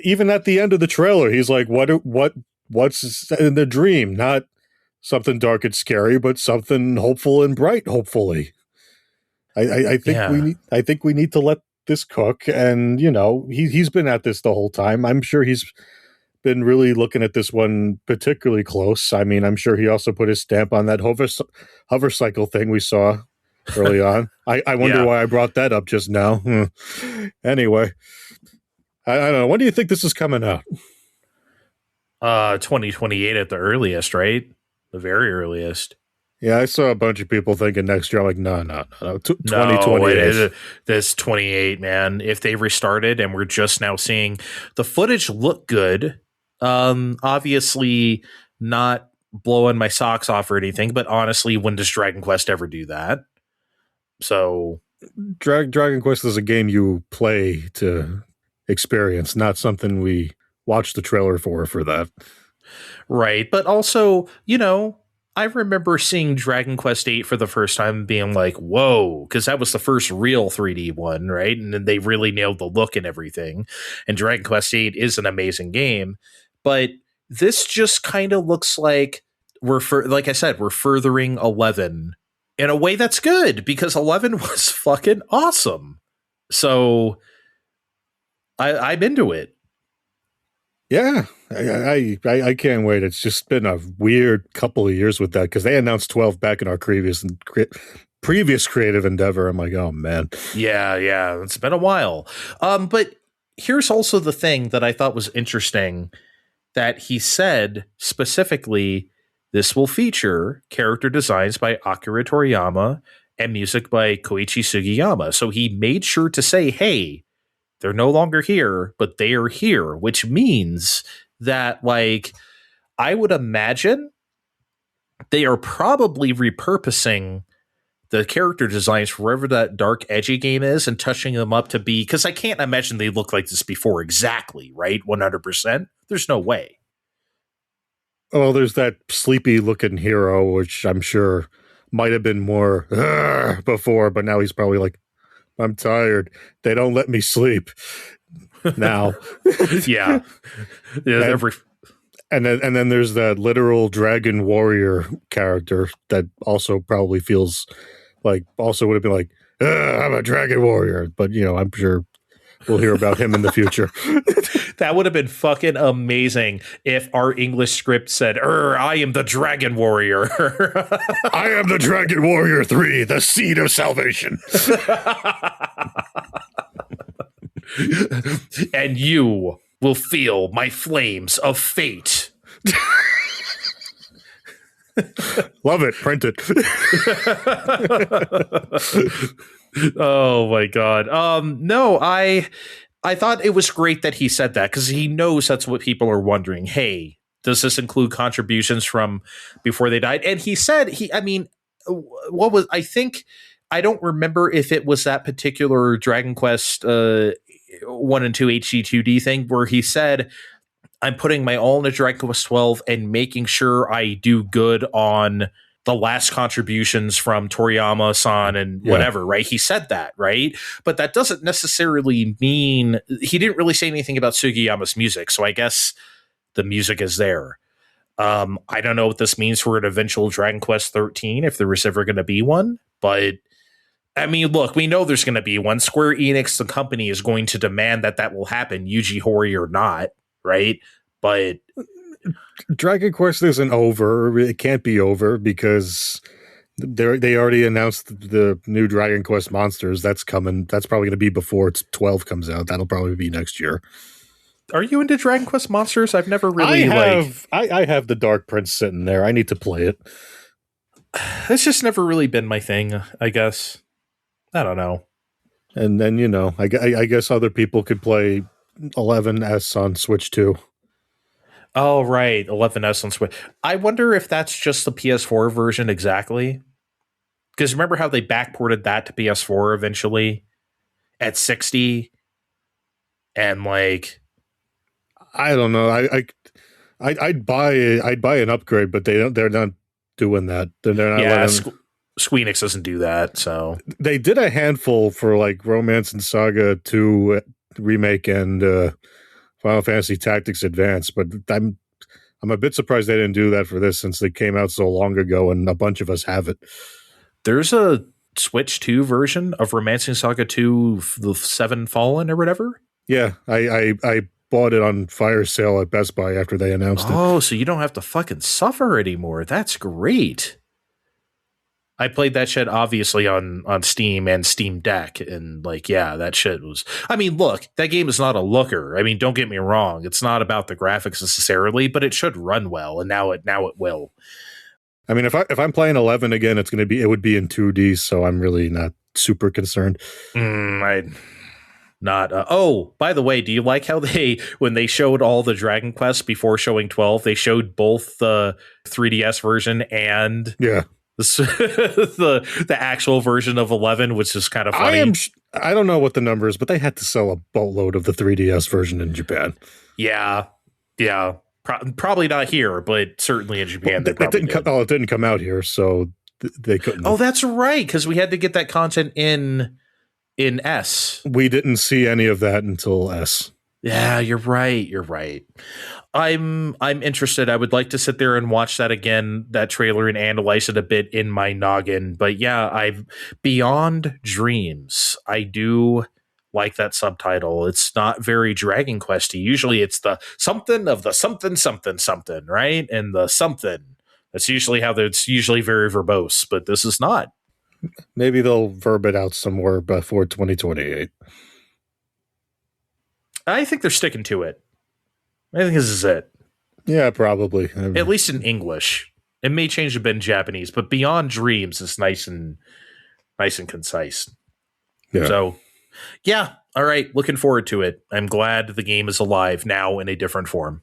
Even at the end of the trailer, he's like, what's in the dream? Not something dark and scary, but something hopeful and bright, hopefully. I think we need to let this cook, and he's been at this the whole time. I'm sure he's been really looking at this one particularly close. I mean, I'm sure he also put his stamp on that hover cycle thing we saw early on. I wonder why I brought that up just now. Anyway, I don't know. When do you think this is coming out? 2028 at the earliest, right? The very earliest. Yeah, I saw a bunch of people thinking next year. I'm like, no. 2028. No, this 28, man. If they restarted and we're just now seeing the footage look good, obviously not blowing my socks off or anything, but honestly, when does Dragon Quest ever do that? So Dragon Quest is a game you play to experience, not something we watch the trailer for that. Right, but also, I remember seeing Dragon Quest VIII for the first time and being like, whoa, because that was the first real 3D one, right? And then they really nailed the look and everything. And Dragon Quest VIII is an amazing game. But this just kind of looks like like I said, we're furthering 11 in a way that's good, because 11 was fucking awesome. So I'm into it. Yeah, I can't wait. It's just been a weird couple of years with that, because they announced 12 back in our previous creative endeavor. I'm like, oh man. Yeah, it's been a while. But here's also the thing that I thought was interesting, that he said specifically, this will feature character designs by Akira Toriyama and music by Koichi Sugiyama. So he made sure to say, hey, they're no longer here, but they are here, which means that, like, I would imagine they are probably repurposing the character designs for wherever that dark, edgy game is and touching them up to be, because I can't imagine they look like this before exactly, right? 100%. There's no way. Well, there's that sleepy looking hero, which I'm sure might have been more before, but now he's probably like, I'm tired. They don't let me sleep now. Yeah. And then there's that literal dragon warrior character that also probably feels like, also would have been like, I'm a dragon warrior. But, I'm sure we'll hear about him in the future. That would have been fucking amazing if our English script said, I am the Dragon Warrior. I am the Dragon Warrior 3, the seed of salvation. And you will feel my flames of fate. Love it. Print it. Oh my God. No, I thought it was great that he said that, because he knows that's what people are wondering. Hey, does this include contributions from before they died? And he said, I don't remember if it was that particular Dragon Quest 1 and 2 HD 2D thing where he said, I'm putting my all into Dragon Quest 12 and making sure I do good on the last contributions from Toriyama-san and whatever, right? He said that, right? But that doesn't necessarily mean he didn't really say anything about Sugiyama's music. So I guess the music is there. I don't know what this means for an eventual Dragon Quest 13, if there was ever going to be one. But I mean, look, we know there's going to be one. Square Enix, the company, is going to demand that will happen, Yuji Horii or not, right? But Dragon Quest isn't over. It can't be over because they already announced the new Dragon Quest monsters. That's coming. That's probably going to be before 12 comes out. That'll probably be next year. Are you into Dragon Quest monsters? I've never really I have the Dark Prince sitting there. I need to play it. It's just never really been my thing, I guess. I don't know. And then, I guess other people could play 11S on Switch too. Oh, right. 11S on Switch. I wonder if that's just the PS4 version exactly. Because remember how they backported that to PS4 eventually at 60? And like, I don't know. I'd buy an upgrade, but they're not doing that. They're not. Yeah, Squeenix doesn't do that. So they did a handful for like Romance and Saga 2 remake and Final Fantasy Tactics Advance, but I'm a bit surprised they didn't do that for this since they came out so long ago and a bunch of us have it. There's a Switch 2 version of Romancing Saga 2, the 7 Fallen or whatever. Yeah, I bought it on fire sale at Best Buy after they announced it. Oh, so you don't have to fucking suffer anymore. That's great. I played that shit obviously on Steam and Steam Deck, and like, yeah, that shit was. I mean, look, that game is not a looker. I mean, don't get me wrong; it's not about the graphics necessarily, but it should run well, and now it will. I mean, if I'm playing 11 again, it would be in 2D, so I'm really not super concerned. Oh, by the way, do you like how when they showed all the Dragon Quests before showing 12, they showed both the 3DS version and the actual version of 11, which is kind of funny. I don't know what the number is, but they had to sell a boatload of the 3DS version in Japan. Yeah. Probably not here, but certainly in Japan. Well, it didn't come out here, so they couldn't. Oh, that's right, because we had to get that content in S. We didn't see any of that until S. Yeah, you're right. I'm interested. I would like to sit there and watch that again, that trailer, and analyze it a bit in my noggin. But yeah, Beyond Dreams. I do like that subtitle. It's not very Dragon Questy. Usually it's the something of the something, right? And the something. That's usually how it's usually very verbose, but this is not. Maybe they'll verb it out some more before 2028. I think they're sticking to it. I think this is it. Yeah, probably. At least in English. It may change a bit in Japanese, but Beyond Dreams is nice and concise. Yeah. So, yeah. All right. Looking forward to it. I'm glad the game is alive now in a different form.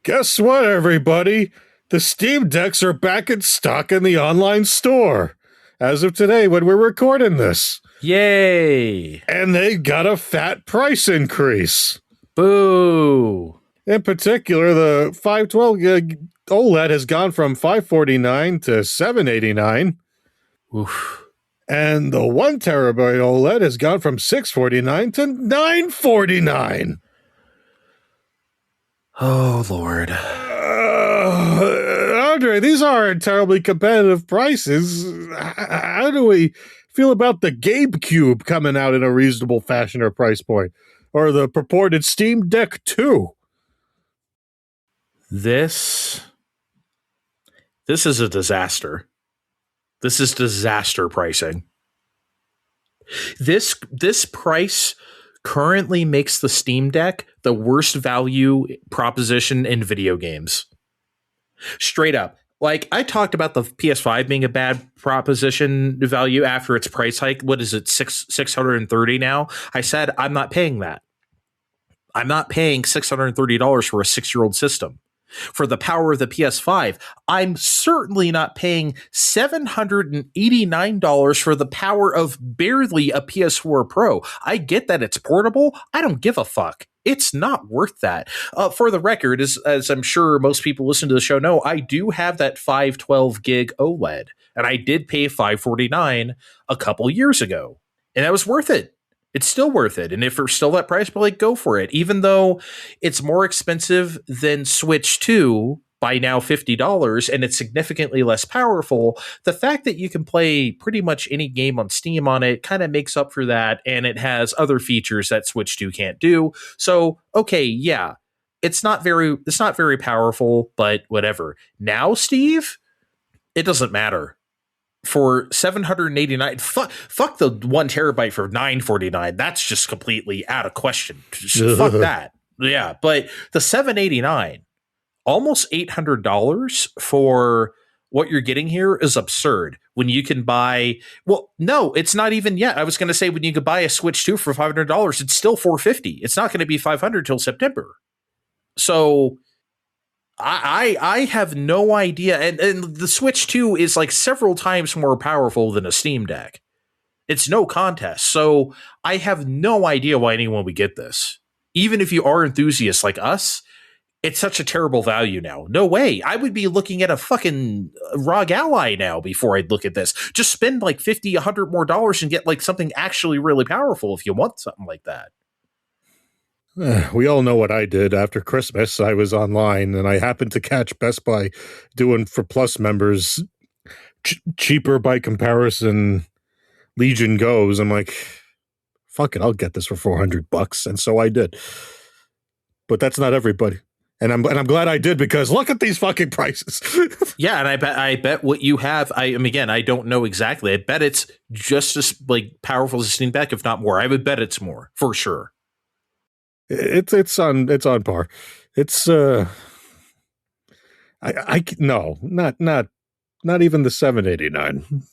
Guess what, everybody? The Steam Decks are back in stock in the online store as of today when we're recording this. Yay! And they got a fat price increase. Boo! In particular, the 512 gig OLED has gone from $549 to $789. Oof. And the 1 terabyte OLED has gone from $649 to $949. Oh, Lord. Andre, these aren't terribly competitive prices. How do we feel about the GameCube coming out in a reasonable fashion or price point? Or the purported Steam Deck 2? This is a disaster. This is disaster pricing. This price currently makes the Steam Deck the worst value proposition in video games. Straight up. Like, I talked about the PS5 being a bad proposition value after its price hike. What is it, $630 now? I said, I'm not paying that. I'm not paying $630 for a 6-year-old system. For the power of the PS5, I'm certainly not paying $789 for the power of barely a PS4 Pro. I get that it's portable. I don't give a fuck. It's not worth that. For the record, as I'm sure most people listen to the show know, I do have that 512 gig OLED, and I did pay $549 a couple years ago, and that was worth it. It's still worth it. And if it's still that price, like, go for it. Even though it's more expensive than Switch 2 by now $50, and it's significantly less powerful, the fact that you can play pretty much any game on Steam on it kind of makes up for that, and it has other features that Switch 2 can't do. So, okay, yeah, it's not very powerful, but whatever. Now, Steve, it doesn't matter. For $789, fuck the 1 terabyte for $949. That's just completely out of question. Fuck that. Yeah, but the $789, almost $800 for what you're getting here is absurd. When you can buy, well, no, it's not even yet. I was going to say when you could buy a Switch 2 for $500, it's still $450. It's not going to be $500 till September. So I have no idea. And the Switch 2 is like several times more powerful than a Steam Deck. It's no contest. So I have no idea why anyone would get this. Even if you are enthusiasts like us, it's such a terrible value now. No way. I would be looking at a fucking ROG Ally now before I'd look at this. Just spend like $50, $100 more and get like something actually really powerful if you want something like that. We all know what I did after Christmas. I was online and I happened to catch Best Buy doing for Plus members cheaper by comparison Legion Goes. I'm like, fuck it, I'll get this for $400, and so I did. But that's not everybody, and I'm glad I did, because look at these fucking prices. Yeah, and I bet what you have. Again, I don't know exactly. I bet it's just as like powerful as a Steam Deck, if not more. I would bet it's more for sure. It's on par. It's no, not even the $789.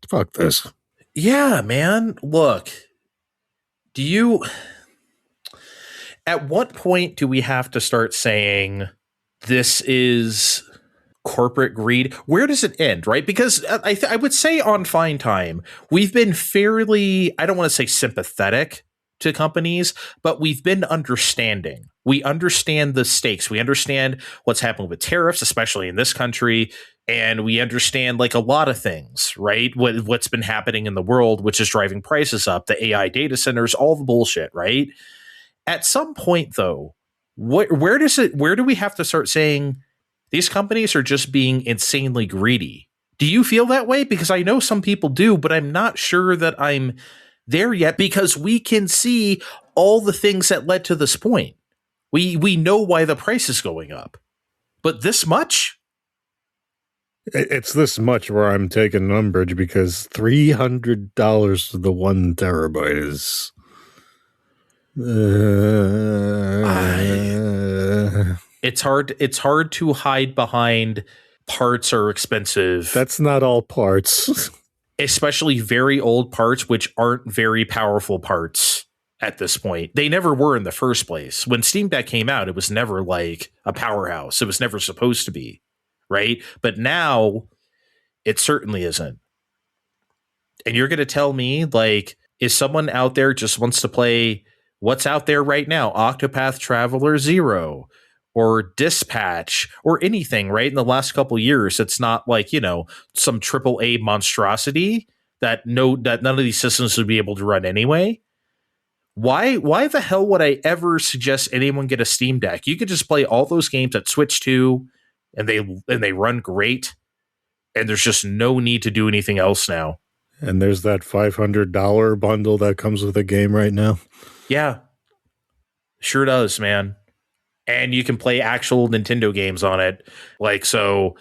Fuck this. Yeah, man. Look, at what point do we have to start saying this is corporate greed? Where does it end, right? Because I would say on Fine Time, we've been fairly, I don't want to say sympathetic to companies, but we've been understanding. We understand the stakes. We understand what's happening with tariffs, especially in this country. And we understand like a lot of things, right? What's been happening in the world, which is driving prices up, the AI data centers, all the bullshit, right? At some point, though, where do we have to start saying these companies are just being insanely greedy? Do you feel that way? Because I know some people do, but I'm not sure that I'm there yet, because we can see all the things that led to this point. We know why the price is going up, but this much? It's this much where I'm taking umbrage, because $300 for the 1 terabyte is it's hard to hide behind parts are expensive. That's not all parts. Especially very old parts, which aren't very powerful parts at this point. They never were in the first place. When Steam Deck came out, it was never like a powerhouse. It was never supposed to be, right? But now it certainly isn't. And you're going to tell me, like, if someone out there just wants to play what's out there right now, Octopath Traveler 0 or Dispatch or anything, right? In the last couple of years, it's not like, some AAA monstrosity that none of these systems would be able to run anyway. Why the hell would I ever suggest anyone get a Steam Deck? You could just play all those games at Switch 2 and they run great, and there's just no need to do anything else now. And there's that $500 bundle that comes with the game right now. Yeah. Sure does, man. And you can play actual Nintendo games on it. Like, so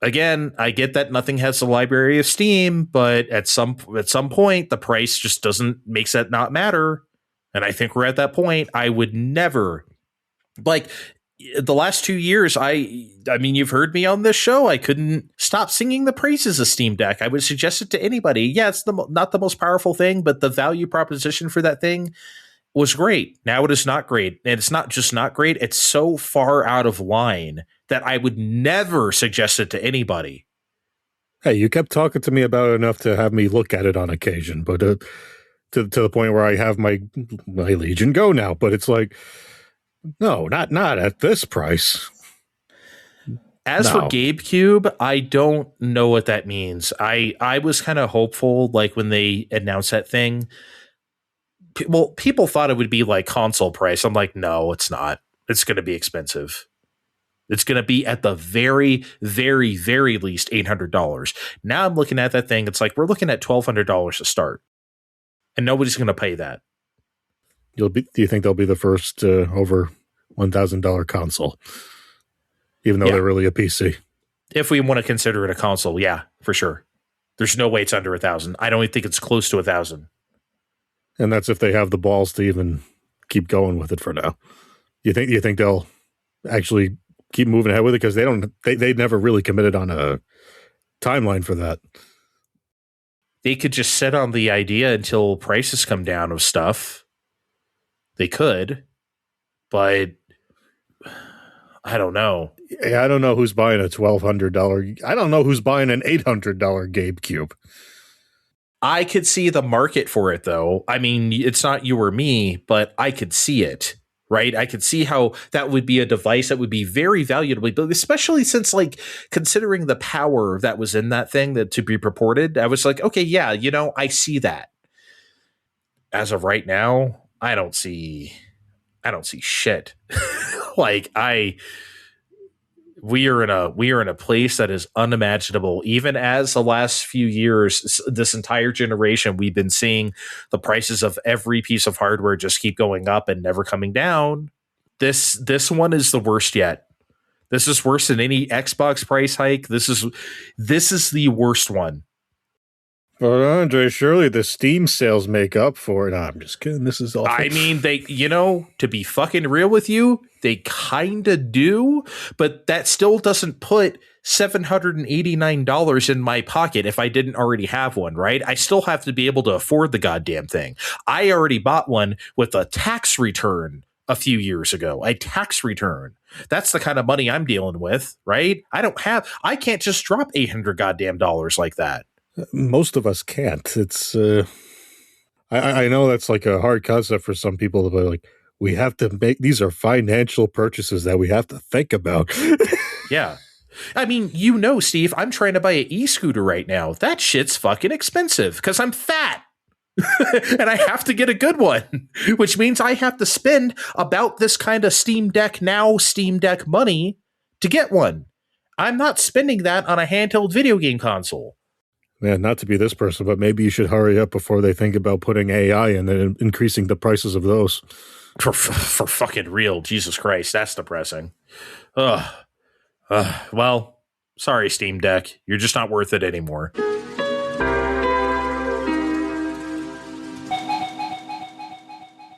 again, I get that nothing has the library of Steam, but at some point the price just makes that not matter. And I think we're at that point. I would never, like, the last 2 years, I mean, you've heard me on this show. I couldn't stop singing the praises of Steam Deck. I would suggest it to anybody. Yeah, it's not the most powerful thing, but the value proposition for that thing was great. Now it is not great. And it's not just not great. It's so far out of line that I would never suggest it to anybody. Hey, you kept talking to me about it enough to have me look at it on occasion, but to the point where I have my Legion Go now. But it's like, no, not at this price. As for GameCube, I don't know what that means. I was kind of hopeful, like when they announced that thing. Well, people thought it would be like console price. I'm like, no, it's not. It's going to be expensive. It's going to be at the very, very, very least $800. Now I'm looking at that thing. It's like we're looking at $1,200 to start, and nobody's going to pay that. Do you think they'll be the first over $1,000 console? Even though they're really a PC. If we want to consider it a console, yeah, for sure. There's no way it's under 1,000. I don't even think it's close to 1,000. And that's if they have the balls to even keep going with it for now. You think they'll actually keep moving ahead with it? Because they never really committed on a timeline for that. They could just sit on the idea until prices come down of stuff. They could, but I don't know. I don't know who's buying a $1,200. I don't know who's buying an $800 GameCube. I could see the market for it, though. I mean, it's not you or me, but I could see it, right? I could see how that would be a device that would be very valuable, but especially since, like, considering the power that was in that thing that to be purported, I was like, okay, yeah, I see that. As of right now, I don't see shit. Like we are in a place that is unimaginable. Even as the last few years, this entire generation, we've been seeing the prices of every piece of hardware just keep going up and never coming down. This one is the worst yet. This is worse than any Xbox price hike. This is the worst one. But Andre, surely the Steam sales make up for it. No, I'm just kidding. This is awful. I mean, they, to be fucking real with you, they kind of do, but that still doesn't put $789 in my pocket if I didn't already have one, right? I still have to be able to afford the goddamn thing. I already bought one with a tax return a few years ago. A tax return. That's the kind of money I'm dealing with, right? I can't just drop $800 goddamn dollars like that. Most of us can't. It's I know that's like a hard concept for some people, but like we have to make these are financial purchases that we have to think about. Yeah. I mean, Steve, I'm trying to buy an e-scooter right now. That shit's fucking expensive because I'm fat. And I have to get a good one, which means I have to spend about this kind of Steam Deck money to get one. I'm not spending that on a handheld video game console. Man, not to be this person, but maybe you should hurry up before they think about putting AI in and increasing the prices of those. For fucking real. Jesus Christ, that's depressing. Well, sorry, Steam Deck. You're just not worth it anymore.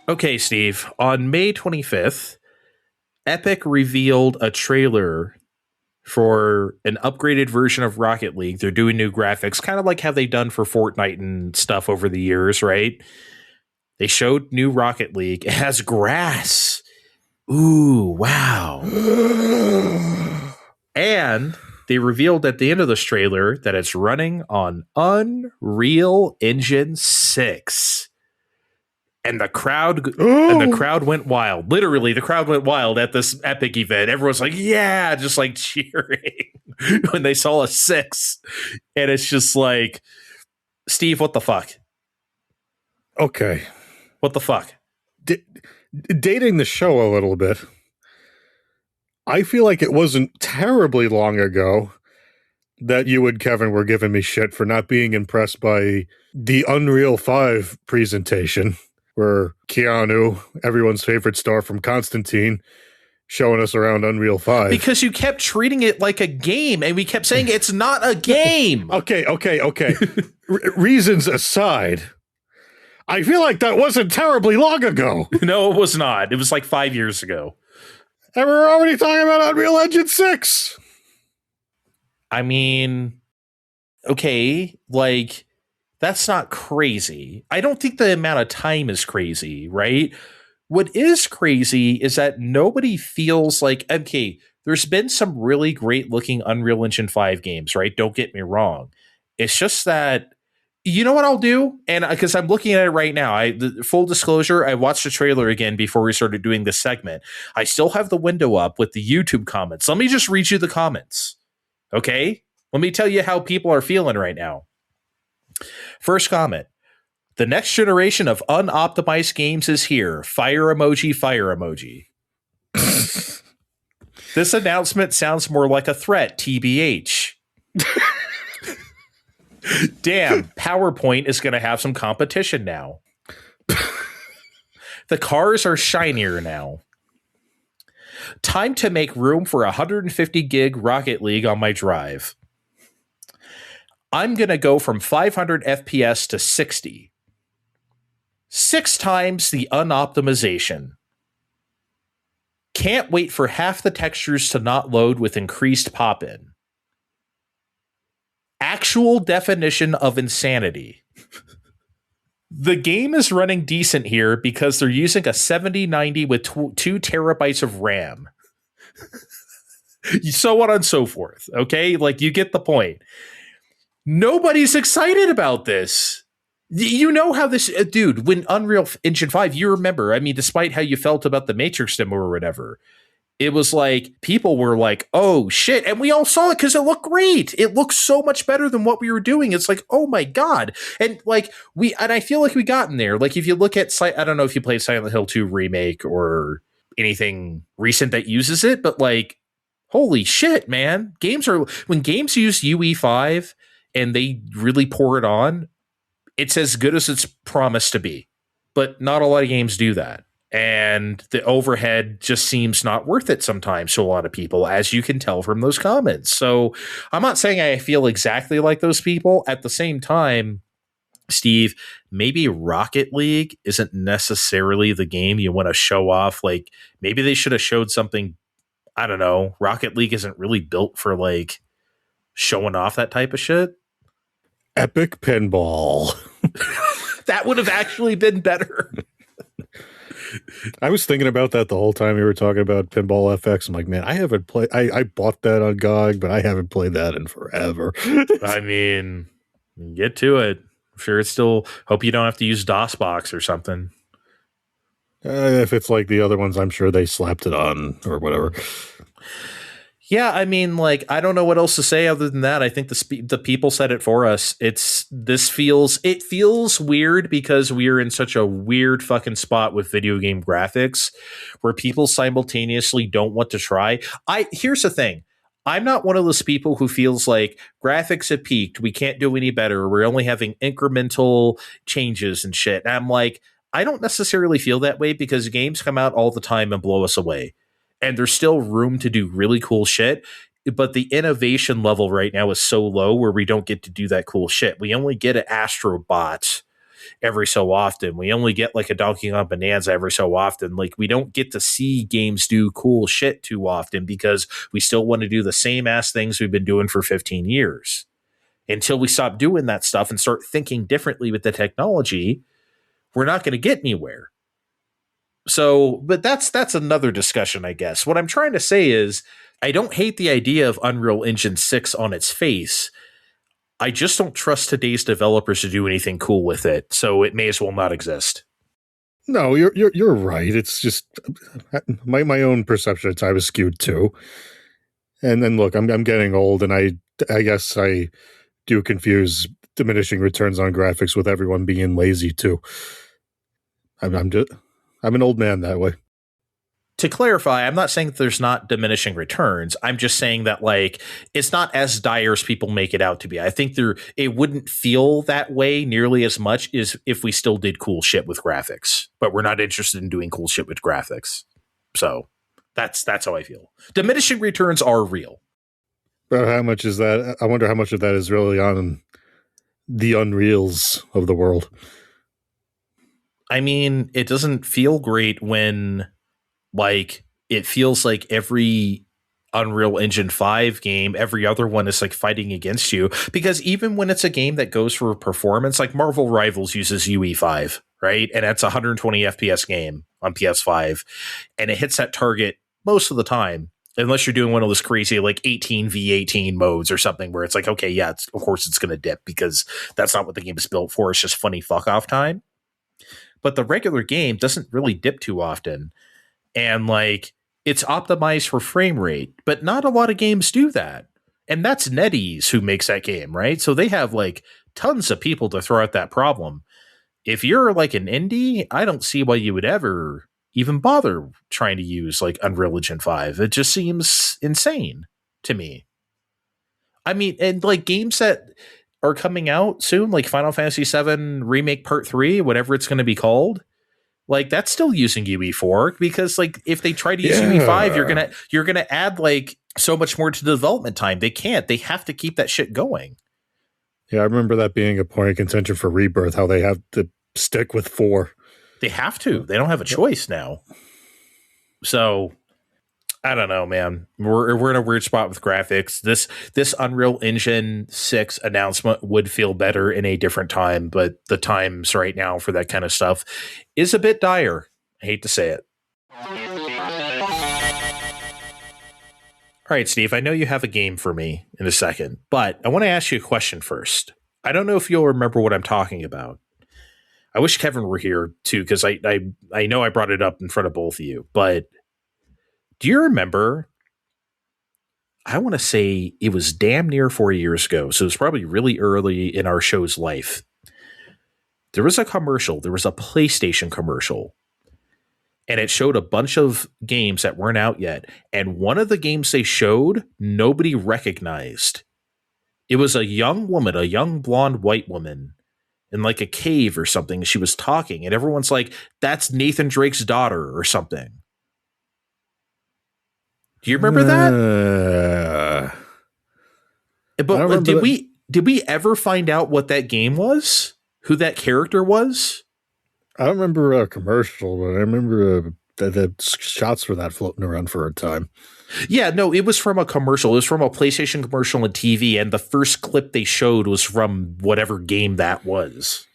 Okay, Steve. On May 25th, Epic revealed a trailer for an upgraded version of Rocket League. They're doing new graphics, kind of like how they've done for Fortnite and stuff over the years, right? They showed new Rocket League. It has grass. Ooh, wow. And they revealed at the end of this trailer that it's running on Unreal Engine 6. And the crowd went wild. Literally, the crowd went wild at this Epic event. Everyone's like, yeah, just like cheering when they saw a 6. And it's just like, Steve, what the fuck? Okay. What the fuck? Dating the show a little bit, I feel like it wasn't terribly long ago that you and Kevin were giving me shit for not being impressed by the Unreal 5 presentation. Where Keanu, everyone's favorite star from Constantine, showing us around Unreal 5. Because you kept treating it like a game, and we kept saying it's not a game. Okay. Reasons aside, I feel like that wasn't terribly long ago. No, it was not. It was like 5 years ago. And we're already talking about Unreal Engine 6. I mean, okay, like... That's not crazy. I don't think the amount of time is crazy, right? What is crazy is that nobody feels like, okay, there's been some really great looking Unreal Engine 5 games, right? Don't get me wrong. It's just that You know what I'll do? And because I'm looking at it right now, full disclosure, I watched the trailer again before we started doing this segment. I still have the window up with the YouTube comments. Let me just read you the comments. Okay? Let me tell you how people are feeling right now. First comment. The next generation of unoptimized games is here. Fire emoji, fire emoji. This announcement sounds more like a threat, TBH. Damn, PowerPoint is going to have some competition now. The cars are shinier now. Time to make room for 150 gig Rocket League on my drive. I'm going to go from 500 FPS to 60. 6 times the unoptimization. Can't wait for half the textures to not load with increased pop-in. Actual definition of insanity. The game is running decent here because they're using a 7090 with 2 terabytes of RAM. So on and so forth. Okay, like you get the point. Nobody's excited about this. You know how this, dude, when Unreal Engine 5, you remember, I mean, despite how you felt about the Matrix demo or whatever, it was like, people were like, oh shit. And we all saw it because it looked great. It looked so much better than what we were doing. It's like, oh my God. And like, and I feel like we got in there. Like, if you look at, I don't know if you played Silent Hill 2 Remake or anything recent that uses it, but like, holy shit, man. When games use UE5 and they really pour it on, it's as good as it's promised to be. But not a lot of games do that. And the overhead just seems not worth it sometimes to a lot of people, as you can tell from those comments. So I'm not saying I feel exactly like those people. At the same time, Steve, maybe Rocket League isn't necessarily the game you want to show off. Like, maybe they should have showed something. I don't know. Rocket League isn't really built for like showing off that type of shit. Epic Pinball. That would have actually been better. I was thinking about that the whole time we were talking about Pinball FX. I'm like, man, I haven't played. I bought that on GOG, but I haven't played that in forever. I mean, get to it. I'm sure it's still. Hope you don't have to use DOSBox or something. If it's like the other ones, I'm sure they slapped it on or whatever. Yeah, I mean, like, I don't know what else to say other than that. I think the people said it for us. It feels weird because we're in such a weird fucking spot with video game graphics where people simultaneously don't want to try. Here's the thing. I'm not one of those people who feels like graphics have peaked. We can't do any better. We're only having incremental changes and shit. And I'm like, I don't necessarily feel that way because games come out all the time and blow us away. And there's still room to do really cool shit. But the innovation level right now is so low where we don't get to do that cool shit. We only get an Astrobot every so often. We only get like a Donkey Kong Bonanza every so often. Like, we don't get to see games do cool shit too often because we still want to do the same ass things we've been doing for 15 years. Until we stop doing that stuff and start thinking differently with the technology, we're not going to get anywhere. So, but that's another discussion, I guess. What I'm trying to say is I don't hate the idea of Unreal Engine 6 on its face. I just don't trust today's developers to do anything cool with it, so it may as well not exist. No, you're right. It's just my own perception at time is skewed too. And then look, I'm getting old, and I guess I do confuse diminishing returns on graphics with everyone being lazy too. I'm an old man that way. To clarify, I'm not saying that there's not diminishing returns. I'm just saying that, like, it's not as dire as people make it out to be. I think it wouldn't feel that way nearly as much as if we still did cool shit with graphics. But we're not interested in doing cool shit with graphics. So that's how I feel. Diminishing returns are real. But how much is that? I wonder how much of that is really on the Unreals of the world. I mean, it doesn't feel great when, like, it feels like every Unreal Engine 5 game, every other one is like fighting against you. Because even when it's a game that goes for performance, like Marvel Rivals uses UE5, right? And that's a 120 FPS game on PS5. And it hits that target most of the time. Unless you're doing one of those crazy like 18v18 modes or something where it's like, okay, yeah, of course it's going to dip because that's not what the game is built for. It's just funny fuck off time. But the regular game doesn't really dip too often. And like it's optimized for frame rate, but not a lot of games do that. And that's NetEase who makes that game, right? So they have like tons of people to throw at that problem. If you're like an indie, I don't see why you would ever even bother trying to use like Unreal Engine 5. It just seems insane to me. I mean, and like games that are coming out soon, like Final Fantasy VII Remake Part 3, whatever it's going to be called, like that's still using UE4 because like if they try to use UE5, you're gonna add like so much more to the development time. They can't. They have to keep that shit going. Yeah, I remember that being a point of contention for Rebirth, how they have to stick with 4. They have to. They don't have a choice now. So I don't know, man. We're in a weird spot with graphics. This Unreal Engine 6 announcement would feel better in a different time, but the times right now for that kind of stuff is a bit dire. I hate to say it. All right, Steve, I know you have a game for me in a second, but I want to ask you a question first. I don't know if you'll remember what I'm talking about. I wish Kevin were here too, because I know I brought it up in front of both of you, but do you remember? I want to say it was damn near 4 years ago, so it was probably really early in our show's life. There was a commercial. There was a PlayStation commercial, and it showed a bunch of games that weren't out yet. And one of the games they showed, nobody recognized. It was a young woman, a young blonde white woman, in like a cave or something. She was talking, and everyone's like, "That's Nathan Drake's daughter" or something. Do you remember that? But did we ever find out what that game was? Who that character was? I don't remember a commercial, but I remember the shots for that floating around for a time. Yeah, no, it was from a commercial. It was from a PlayStation commercial on TV, and the first clip they showed was from whatever game that was.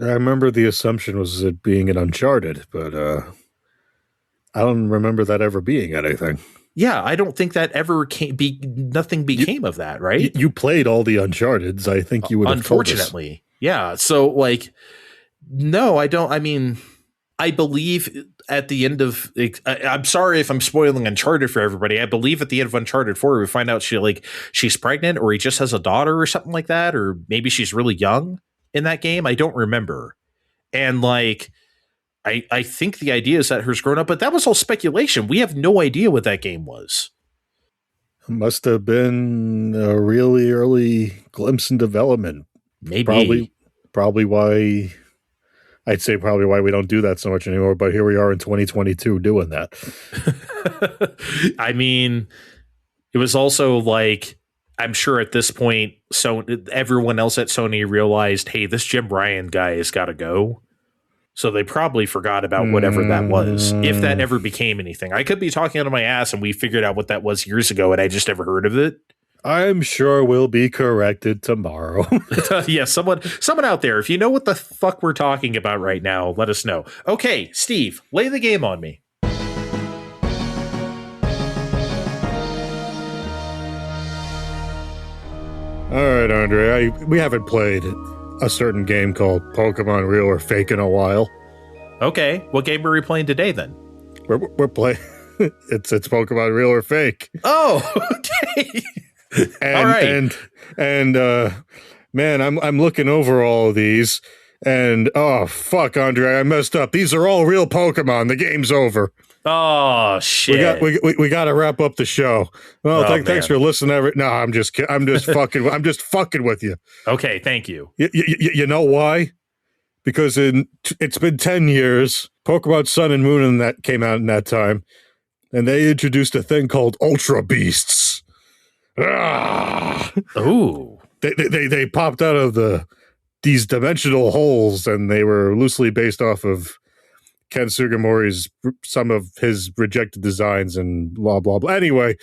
I remember the assumption was it being an Uncharted, but I don't remember that ever being anything. Yeah, I don't think that ever nothing became of that, right? You played all the Uncharteds. I think you would have unfortunately. Told us. Yeah, so like, no, I don't. I mean, I believe at the end of, I'm sorry if I'm spoiling Uncharted for everybody. I believe at the end of Uncharted 4, we find out she's pregnant, or he just has a daughter or something like that, or maybe she's really young in that game. I don't remember. And like, I think the idea is that her's grown up, but that was all speculation. We have no idea what that game was. It must have been a really early glimpse in development. Maybe. Probably why we don't do that so much anymore, but here we are in 2022 doing that. I mean, it was also like, I'm sure at this point, so everyone else at Sony realized, hey, this Jim Ryan guy has got to go. So they probably forgot about whatever that was, if that ever became anything. I could be talking out of my ass and we figured out what that was years ago and I just never heard of it. I'm sure we'll be corrected tomorrow. Yeah, someone out there, if you know what the fuck we're talking about right now, let us know. Okay, Steve, lay the game on me. All right, Andre, we haven't played a certain game called Pokémon Real or Fake in a while. Okay, what game are we playing today then? We're playing. It's Pokémon Real or Fake. Oh, okay. All right. And man, I'm looking over all of these, and oh fuck, Andre, I messed up. These are all real Pokemon. The game's over. Oh shit. We got to wrap up the show. Well, thanks for listening. No, I'm just fucking. I'm just fucking with you. Okay, thank you. You know why? Because it's been 10 years. Pokemon Sun and Moon and that came out in that time, and they introduced a thing called Ultrabeasts. Ooh. They popped out of these dimensional holes, and they were loosely based off of Ken Sugimori's, some of his rejected designs and blah, blah, blah. Anyway,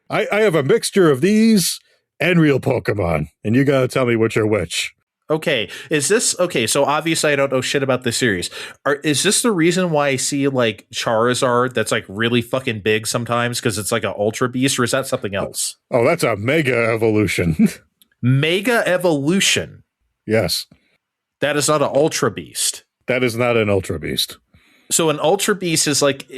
I have a mixture of these and real Pokemon, and you got to tell me which are which. Okay, is this okay? So obviously, I don't know shit about this series. Is this the reason why I see like Charizard that's like really fucking big sometimes because it's like an Ultra Beast, or is that something else? Oh, that's a Mega Evolution. Mega Evolution. Yes, That is not an Ultra Beast. that is not an Ultra Beast. So an Ultra Beast is like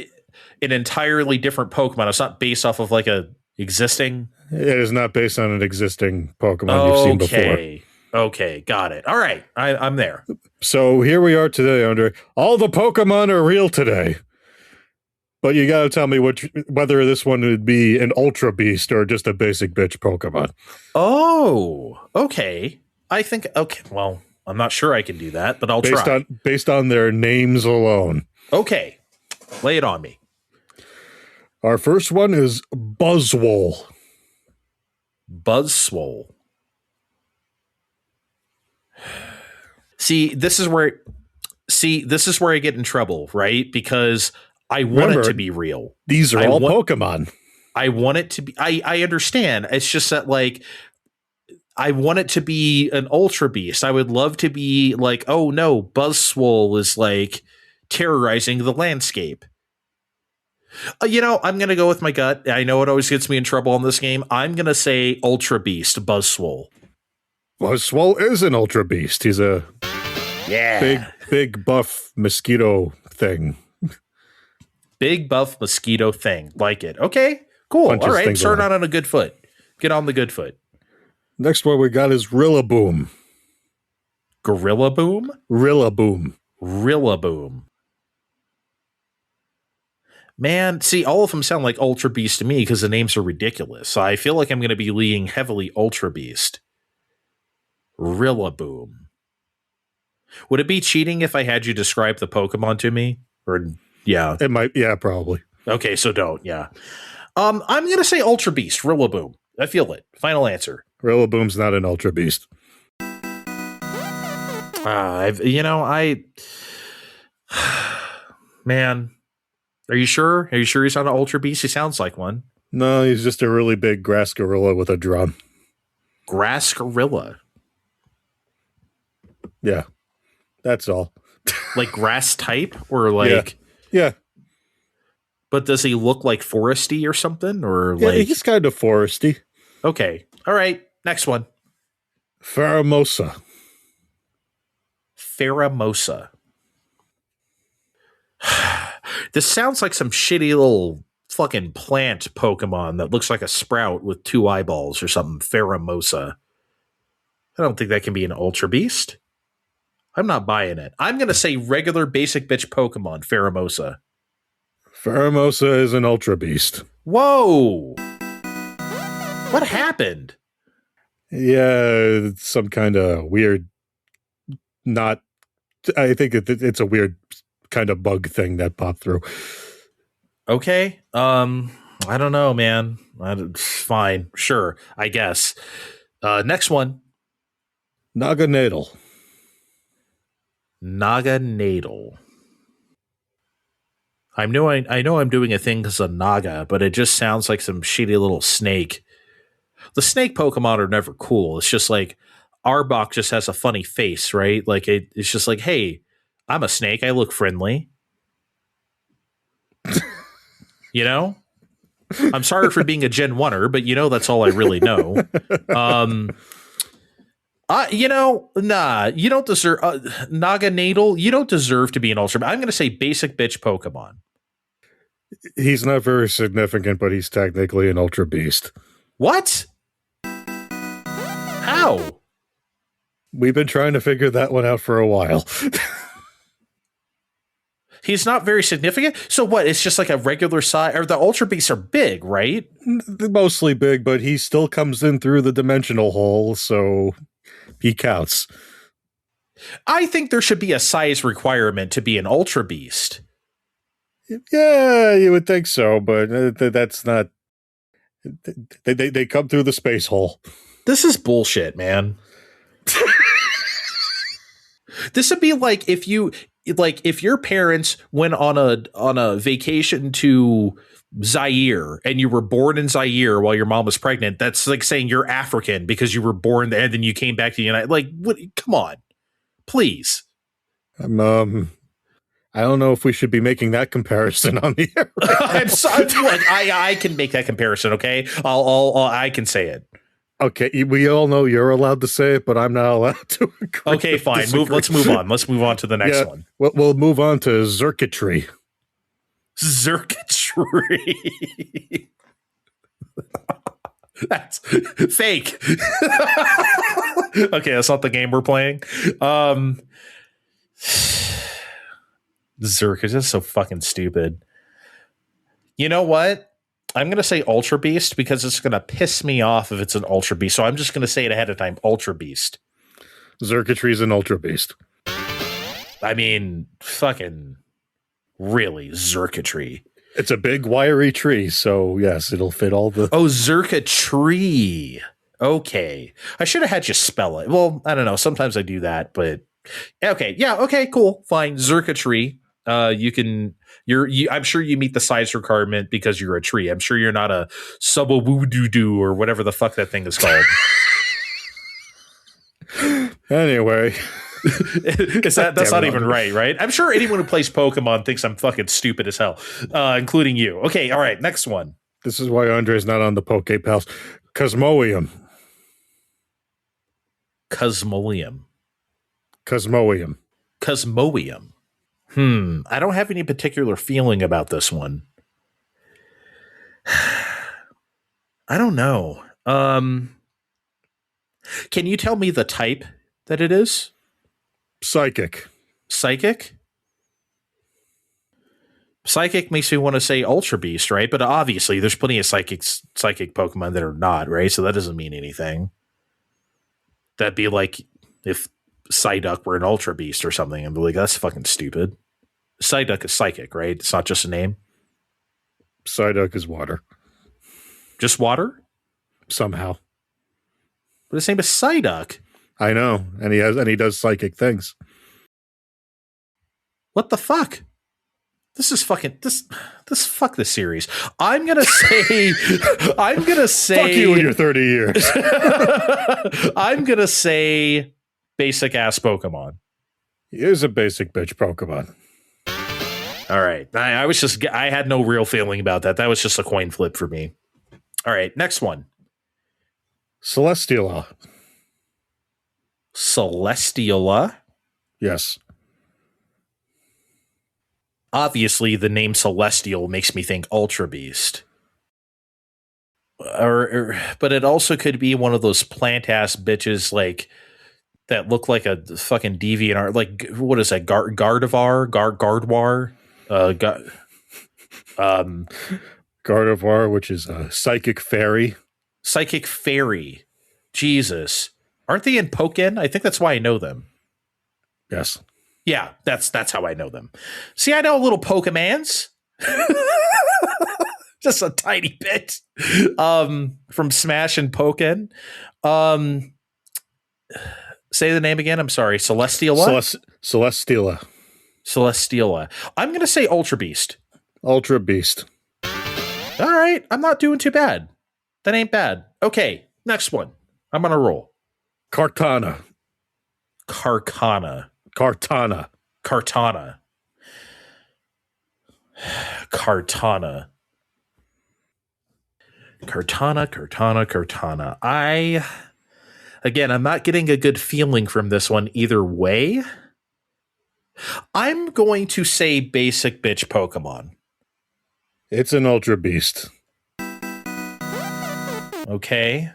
an entirely different Pokemon. It's not based off of like a existing. It is not based on an existing Pokemon you've seen before. Okay, got it. All right, I'm there. So here we are today, Andre. All the Pokemon are real today. But you got to tell me whether this one would be an Ultra Beast or just a basic bitch Pokemon. Oh, okay. I think, okay, well, I'm not sure I can do that, but I'll try. Based on their names alone. Okay, lay it on me. Our first one is Buzzwole. Buzzwole. See, this is where I get in trouble, right? Because I want it to be real. These are all Pokemon. I want it to be. I understand. It's just that, like, I want it to be an Ultra Beast. I would love to be like, oh no, Buzzwole is like terrorizing the landscape. I'm going to go with my gut. I know it always gets me in trouble in this game. I'm going to say Ultra Beast, Buzzwole. Buzzwole is an Ultra Beast. He's a big buff mosquito thing. Big buff mosquito thing. Like it. Okay, cool. All right, start out on a good foot. Get on the good foot. Next one we got is Rillaboom. Gorillaboom? Rillaboom. Man, see, all of them sound like Ultra Beast to me because the names are ridiculous. So I feel like I'm going to be leaning heavily Ultra Beast. Rillaboom. Would it be cheating if I had you describe the Pokemon to me? Or yeah, it might. Yeah, probably. Okay, so don't. Yeah, I'm going to say Ultra Beast. Rillaboom. I feel it. Final answer. Rillaboom's not an Ultra Beast. Man. Are you sure? Are you sure he's not an Ultra Beast? He sounds like one. No, he's just a really big grass gorilla with a drum. Grass gorilla? Yeah, that's all. Like grass type? Or like... Yeah. But does he look like foresty or something? Or yeah, like... he's kind of foresty. Okay. All right. Next one. Pheromosa. This sounds like some shitty little fucking plant Pokemon that looks like a sprout with 2 eyeballs or something. Pheromosa. I don't think that can be an Ultra Beast. I'm not buying it. I'm going to say regular basic bitch Pokemon, Pheromosa. Pheromosa is an Ultra Beast. Whoa! What happened? Yeah, it's some kind of weird, I think it's a weird kind of bug thing that popped through. Okay. I don't know, man. Fine. Sure. I guess. Next one. Naganadel. I know I'm doing a thing because of Naga, but it just sounds like some shitty little snake. The snake Pokemon are never cool. It's just like Arbok just has a funny face, right? Like it's just like, hey, I'm a snake. I look friendly. You know? I'm sorry for being a Gen 1er, but that's all I really know. Nah, you don't deserve Naganadel. You don't deserve to be an Ultra. I'm going to say basic bitch Pokemon. He's not very significant, but he's technically an Ultra Beast. What? How? We've been trying to figure that one out for a while. He's not very significant. So what? It's just like a regular size. Or the Ultra Beasts are big, right? Mostly big, but he still comes in through the dimensional hole, so he counts. I think there should be a size requirement to be an Ultra Beast. Yeah, you would think so, but that's not. They come through the space hole. This is bullshit, man. This would be like if you like if your parents went on a vacation to Zaire and you were born in Zaire while your mom was pregnant, that's like saying you're African because you were born there and then you came back to the United. Like, what? Come on, please. I don't know if we should be making that comparison on the air. I'm sorry. I can make that comparison. Okay, I can say it. Okay, we all know you're allowed to say it, but I'm not allowed to agree. Okay, fine. Let's move on. Let's move on to the next one. We'll move on to circuitry. Circuitry. That's fake. Okay, that's not the game we're playing. Circuit is so fucking stupid. You know what? I'm going to say Ultrabeast because it's going to piss me off if it's an Ultrabeast. So I'm just going to say it ahead of time. Ultrabeast. Circuitry's an Ultrabeast. I mean, fucking really, circuitry. It's a big wiry tree, so yes, it'll fit all the... Oh, circuitry. Okay. I should have had you spell it. Well, I don't know. Sometimes I do that, but... Okay. Yeah. Okay, cool. Fine. Circuitry. I'm sure you meet the size requirement because you're a tree. I'm sure you're not a subawoo-doo-doo or whatever the fuck that thing is called. Anyway. That's not even right? I'm sure anyone who plays Pokemon thinks I'm fucking stupid as hell, including you. Okay, all right, next one. This is why Andre's not on the PokePals. Cosmoium. Cosmoium. I don't have any particular feeling about this one. I don't know. Can you tell me the type that it is? Psychic. Psychic makes me want to say Ultra Beast, right? But obviously there's plenty of psychic Pokemon that are not, right? So that doesn't mean anything. That'd be like if Psyduck were an Ultra Beast or something and be like, that's fucking stupid. Psyduck is psychic, right? It's not just a name. Psyduck is water. Just water? Somehow. But his name is Psyduck. I know. And he does psychic things. What the fuck? This is fucking this fuck this series. I'm gonna say fuck you in your 30 years. I'm gonna say basic ass Pokemon. He is a basic bitch Pokemon. All right. I had no real feeling about that. That was just a coin flip for me. All right, next one. Celesteela. Yes. Obviously, the name Celestial makes me think Ultra Beast. But it also could be one of those plant ass bitches like that look like a fucking DeviantArt. Like, what is that? Gardevoir? Gardevoir, which is a psychic fairy. Psychic fairy. Jesus. Aren't they in Pokken? I think that's why I know them. Yes. Yeah, that's how I know them. See, I know little Pokemans. Just a tiny bit. From Smash and Pokken. Say the name again. I'm sorry. Celesteela? Celesteela. I'm going to say Ultra Beast. Ultra Beast. All right. I'm not doing too bad. That ain't bad. Okay. Next one. I'm on a roll. Kartana. Kartana. I'm not getting a good feeling from this one either way. I'm going to say basic bitch Pokemon. It's an Ultra Beast. Okay.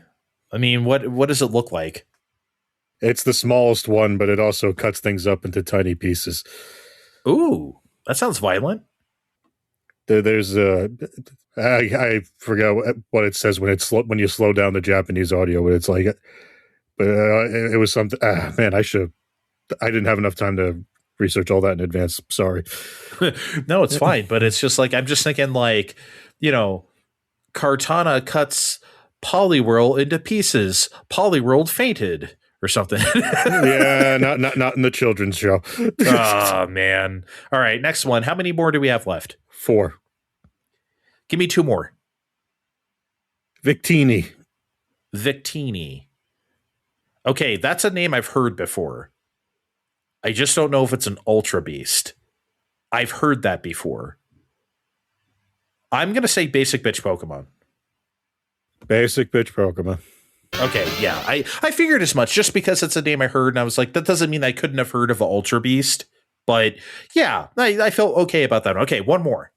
I mean, what does it look like? It's the smallest one, but it also cuts things up into tiny pieces. Ooh, that sounds violent. There's I forgot what it says when you slow down the Japanese audio, but it's like, but it was something. Man, I didn't have enough time to research all that in advance. Sorry. No, it's fine. But it's just like, I'm just thinking like, Kartana cuts Poliwhirl into pieces. Poliwhirl fainted. or something. Yeah, not in the children's show. Oh, man. All right, next one. How many more do we have left? 4. Give me 2 more. Victini. Okay, that's a name I've heard before. I just don't know if it's an Ultrabeast. I've heard that before. I'm going to say Basic Bitch Pokemon. Basic Bitch Pokemon. Okay, yeah. I figured as much just because it's a name I heard, and I was like, that doesn't mean I couldn't have heard of an Ultrabeast. But yeah, I felt okay about that. Okay, one more.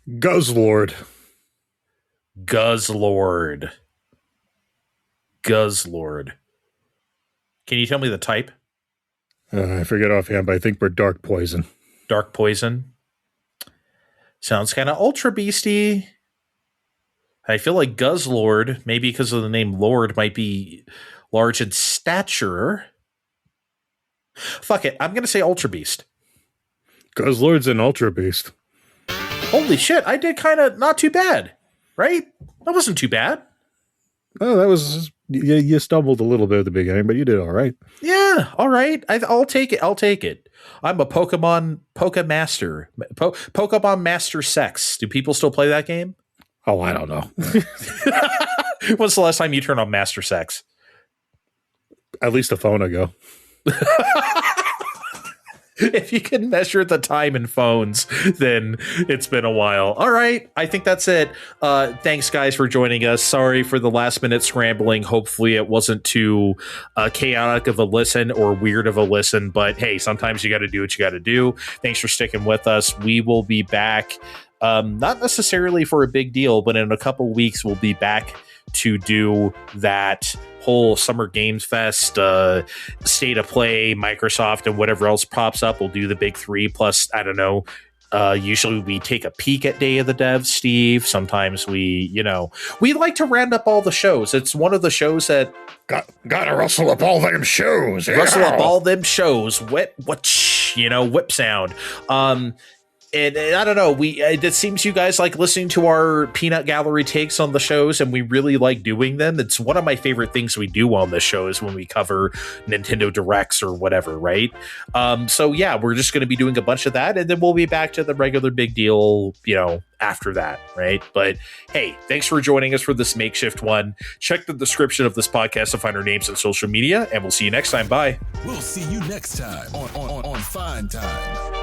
Guzzlord. Can you tell me the type? I forget offhand, but I think we're Dark Poison. Dark Poison. Sounds kind of Ultra Beasty. I feel like Guzzlord, maybe because of the name Lord, might be large in stature. Fuck it. I'm going to say Ultra Beast. Guzzlord's an Ultra Beast. Holy shit. I did kind of not too bad, right? That wasn't too bad. Oh, that was... You stumbled a little bit at the beginning, but you did all right. Yeah, all right. I'll take it. I'm a Pokemon master. Pokemon Master Sex. Do people still play that game? Oh, I don't know. When's the last time you turned on Master Sex? At least a phone ago. If you can measure the time in phones, then it's been a while. All right. I think that's it. Thanks, guys, for joining us. Sorry for the last minute scrambling. Hopefully it wasn't too chaotic of a listen or weird of a listen. But hey, sometimes you got to do what you got to do. Thanks for sticking with us. We will be back, not necessarily for a big deal, but in a couple weeks, we'll be back to do that whole Summer Games Fest, State of Play, Microsoft, and whatever else pops up. We'll do the big 3 plus, I don't know. Usually we take a peek at Day of the Devs, Steve. Sometimes we like to round up all the shows. It's one of the shows that gotta rustle up all them shows. Yeah. Rustle up all them shows. Whip sound. And I don't know, it seems you guys like listening to our peanut gallery takes on the shows, and we really like doing them. It's one of my favorite things we do on the show is when we cover Nintendo Directs or whatever, right? So yeah, we're just going to be doing a bunch of that, and then we'll be back to the regular big deal, after that, right? But hey, thanks for joining us for this makeshift one. Check the description of this podcast to find our names on social media, and we'll see you next time. Bye. We'll see you next time on Fine Time.